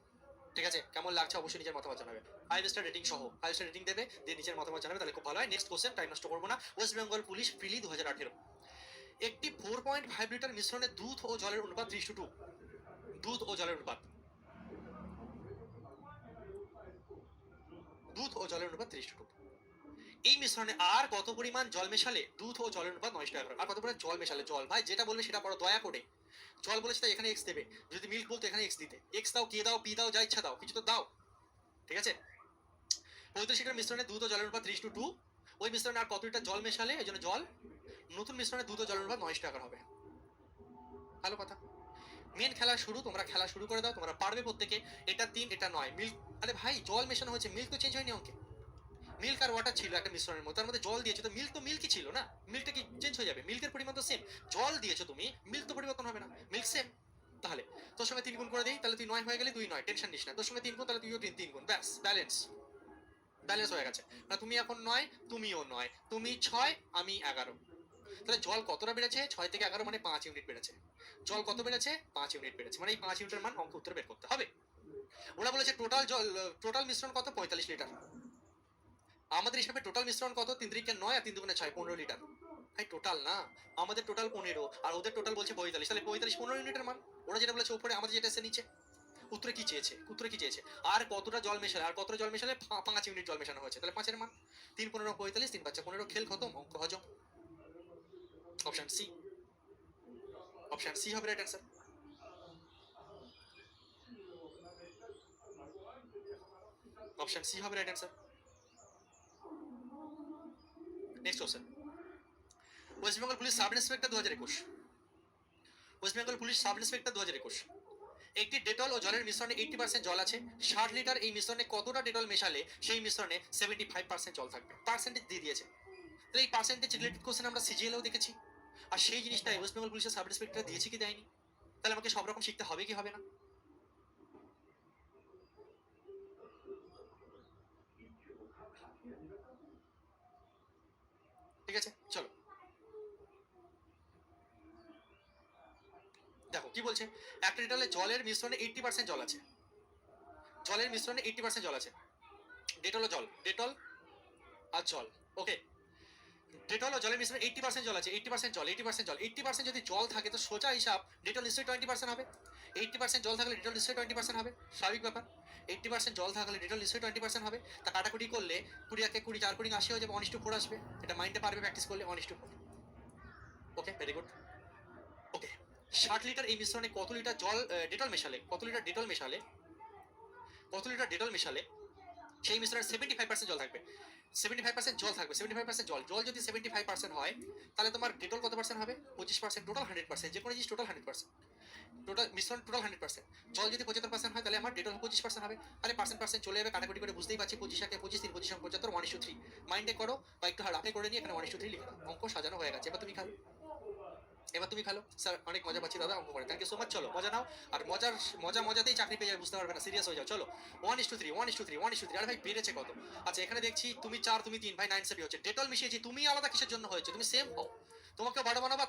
ঠিক আছে? কেমন লাগছে অবশ্যই নিজের মতামত জানাবে, 5 স্টার রেটিং সহ 5 স্টার রেটিং দেবে, দিয়ে নিজের মতামত জানাবে, তাহলে খুব ভালো হয়। নেক্সট কোশ্চেন, টাইম নষ্ট করবো না। ওয়েস্ট বেঙ্গল পুলিশ প্রিলি 2018, একটি 4.5 লিটার মিশ্রণে দুধ ও জলের অনুপাত 3:2, দুধ ও জলের অনুপাত, দুধ ও জলের অনুপাত 3:2। এই মিশ্রণে আর কত পরিমাণ জল মেশালে দুধ ও জলের অনুপাত 9:11? আর কত পরিমাণ জল মেশালে, জল ভাই যেটা বলবে সেটা পড়ো দয়া করে, জল বলেছে তাই এখানে এক্স দেবে, যদি মিল্ক বলতো এখানে এক্স দিতে। এক্স দাও, কে দাও, পি দাও, যা ইচ্ছা দাও, কিছু তো দাও। ঠিক আছে, 35 লিটার মিশ্রণে দুধ ও জলের অনুপাত 3:2। ওই মিশ্রণে আর কত লিটার জল মেশালে এই জন্য জল, নতুন মিশ্রণে দুধ ও জলের অনুপাত 9 টাকার হবে। ভালো কথা। মেন খেলা শুরু, তোমরা খেলা শুরু করে দাও, তোমরা পারবে প্রত্যেকে। এটা 3, এটা 9, মিল্ক, আরে ভাই জল মেশানো হয়েছে, মিল্ক তো চেঞ্জ হয়নি অঙ্কে। মিল্ক আর ওয়াটার ছিল একটা মিশ্রণের মধ্যে, তার মধ্যে জল দিয়েছো, তো মিল্ক তো মিল্কই ছিল না, মিল্কটা কি চেঞ্জ হয়ে যাবে? মিল্কের পরিমাণ তো সেম। জল দিয়েছো তুমি, মিল্ক তো পরিবর্তন হবে না, মিল্ক সেম। তাহলে তোর সঙ্গে 3 গুণ করে দিই, তাহলে তুই 9 হয়ে গেলে, 2 9, টেনশন নিস না। তোর সঙ্গে 3 গুণ, তাহলে তুইও 3 গুণ, ব্যাস ব্যালেন্স, ব্যালেন্স হয়ে গেছে। না তুমি এখন 9, তুমিও 9, তুমি 6, আমি 11। তাহলে জল কতটা বেড়েছে? 6 থেকে 11 মানে 5 ইউনিট বেড়েছে। জল কত বেড়েছে? 5 ইউনিট বেড়েছে, মানে এই 5 ইউনিটের মান অঙ্ক উত্তরে বের করতে হবে। ওরা বলেছে টোটাল জল, টোটাল মিশ্রণ কত? 45 লিটার। আমাদের হিসাবে টোটাল মিশ্রণ কত? 3 3 9 আর 3 2 6, 15 লিটার। ভাই টোটাল না, আমাদের টোটাল 15 আর ওদের টোটাল বলছে 45, তাহলে 45 15 ইউনিটের মান। ওরা যেটা বলেছে উপরে, আমাদের যেটা এসে নিচে। উত্তরে কি চেয়েছে? উত্তরে কি চেয়েছে? আর কতটা জল মেশালে, আর কতটা জল মেশালে 5 ইউনিট জল মেশানো হয়েছে, তাহলে 5 এর মান 3 15 45, 3 5 15, খেল খতম, অঙ্ক হজম। অপশন সি, অপশন সি হবে রাইট অ্যান্সার। অপশন সি হবে right answer. Next question, West Bengal police sub inspector 2021। West Bengal police sub inspector 2021। একটি ডেটল ও জলের মিশ্রণে 80% জল আছে, 60 লিটার এই মিশ্রণে কতটা ডেটল মেশালে সেই মিশ্রণে 75% জল থাকবে? পার্সেন্টেজ দিয়ে দিয়েছে। তাহলে এই পার্সেন্টেজ রিলেটেড কোশ্চেন আমরা সিজিএলেও দেখেছি, আর সেই জিনিসটাই ওয়েস্ট বেঙ্গল পুলিশের সাব ইন্সপেক্টর দিয়েছে কি দেয়নি? তাহলে আমাকে সব রকম শিখতে হবে কি হবে না? ঠিক আছে, চলো দেখো কি বলছে। একটা ডেটলে জলের মিশ্রণে 80% জল আছে, জলের মিশ্রণে 80% জল আছে। ডেটল ও জল, ডেটল আর জল, ওকে। ডেটল ও জলের মিশ্রণে 80% জল আছে, 80% জল, 80% জল, 80% যদি জল থাকে তো সোজা হিসাব ডেটল নিশ্চয়ই 20% হবে। 80% জল থাকলে ডেটল নিশ্চয়ই 20% হবে, স্বাভাবিক ব্যাপার। 80% জল থাকলে ডেটল নিশ্চয়ই 20% হবে। তা কাটাকুটি করলে 20 একে 20, 4 20 80 হয়ে যাবে, 1:4 আসবে। এটা মাইন্ডে পারবে প্র্যাকটিস করলে, 1:4। ওকে, ভেরি গুড। ওকে, 60 লিটার এই মিশ্রণে কত লিটার জল ডেটল মেশালে, কত লিটার ডেটল মেশালে, কত লিটার ডেটল মেশালে সেই মিশ্রণে 75% জল থাকবে? 75% জল থাকবে, 75% জল। জল যদি 75% হয়, তাহলে তোমার ডেটল কত পার্সেন্ট হবে? 25%। টোটাল 100%, যে কোনো জিনিস টোটাল 100%। টোটাল মিশ্রণ টোটাল 100%। জল যদি 75% হয়, তাহলে আমার ডেটল 25% হবে। তাহলে পার্সেন্ট পার্সেন্ট চলে যাবে, কাটাকুটি করে বুঝতেই পারছি। 25 একে 25, 3 25 75, 1:3। মাইন্ডে করো বা একটু রাফে করে নিয়ে এখানে 1:3 লিখে দাও। অঙ্ক সাজানো হয়ে গেছে, এবার তুমি খেলো, এবার তুমি খেলো। স্যার অনেক মজা পাচ্ছি দাদা অঙ্ক করে, থ্যাংক ইউ সো মাচ। চলো মজা নাও, আর মজাতেই চাকরি পেয়ে যাবে, বুঝতে পারবে না, সিরিয়াস হয়ে যাও। চলো 1:3, 1:3, 1:3। আরে ভাই বেড়েছে কত? আচ্ছা এখানে দেখছি তুমি 4 তুমি 3, ভাই 9 7 হচ্ছে। ডেটল মিশিয়েছি, তুমি আলাদা কিসের জন্য হয়েছে? তুমি সেম হও, তোমাকে বড় বানাবা।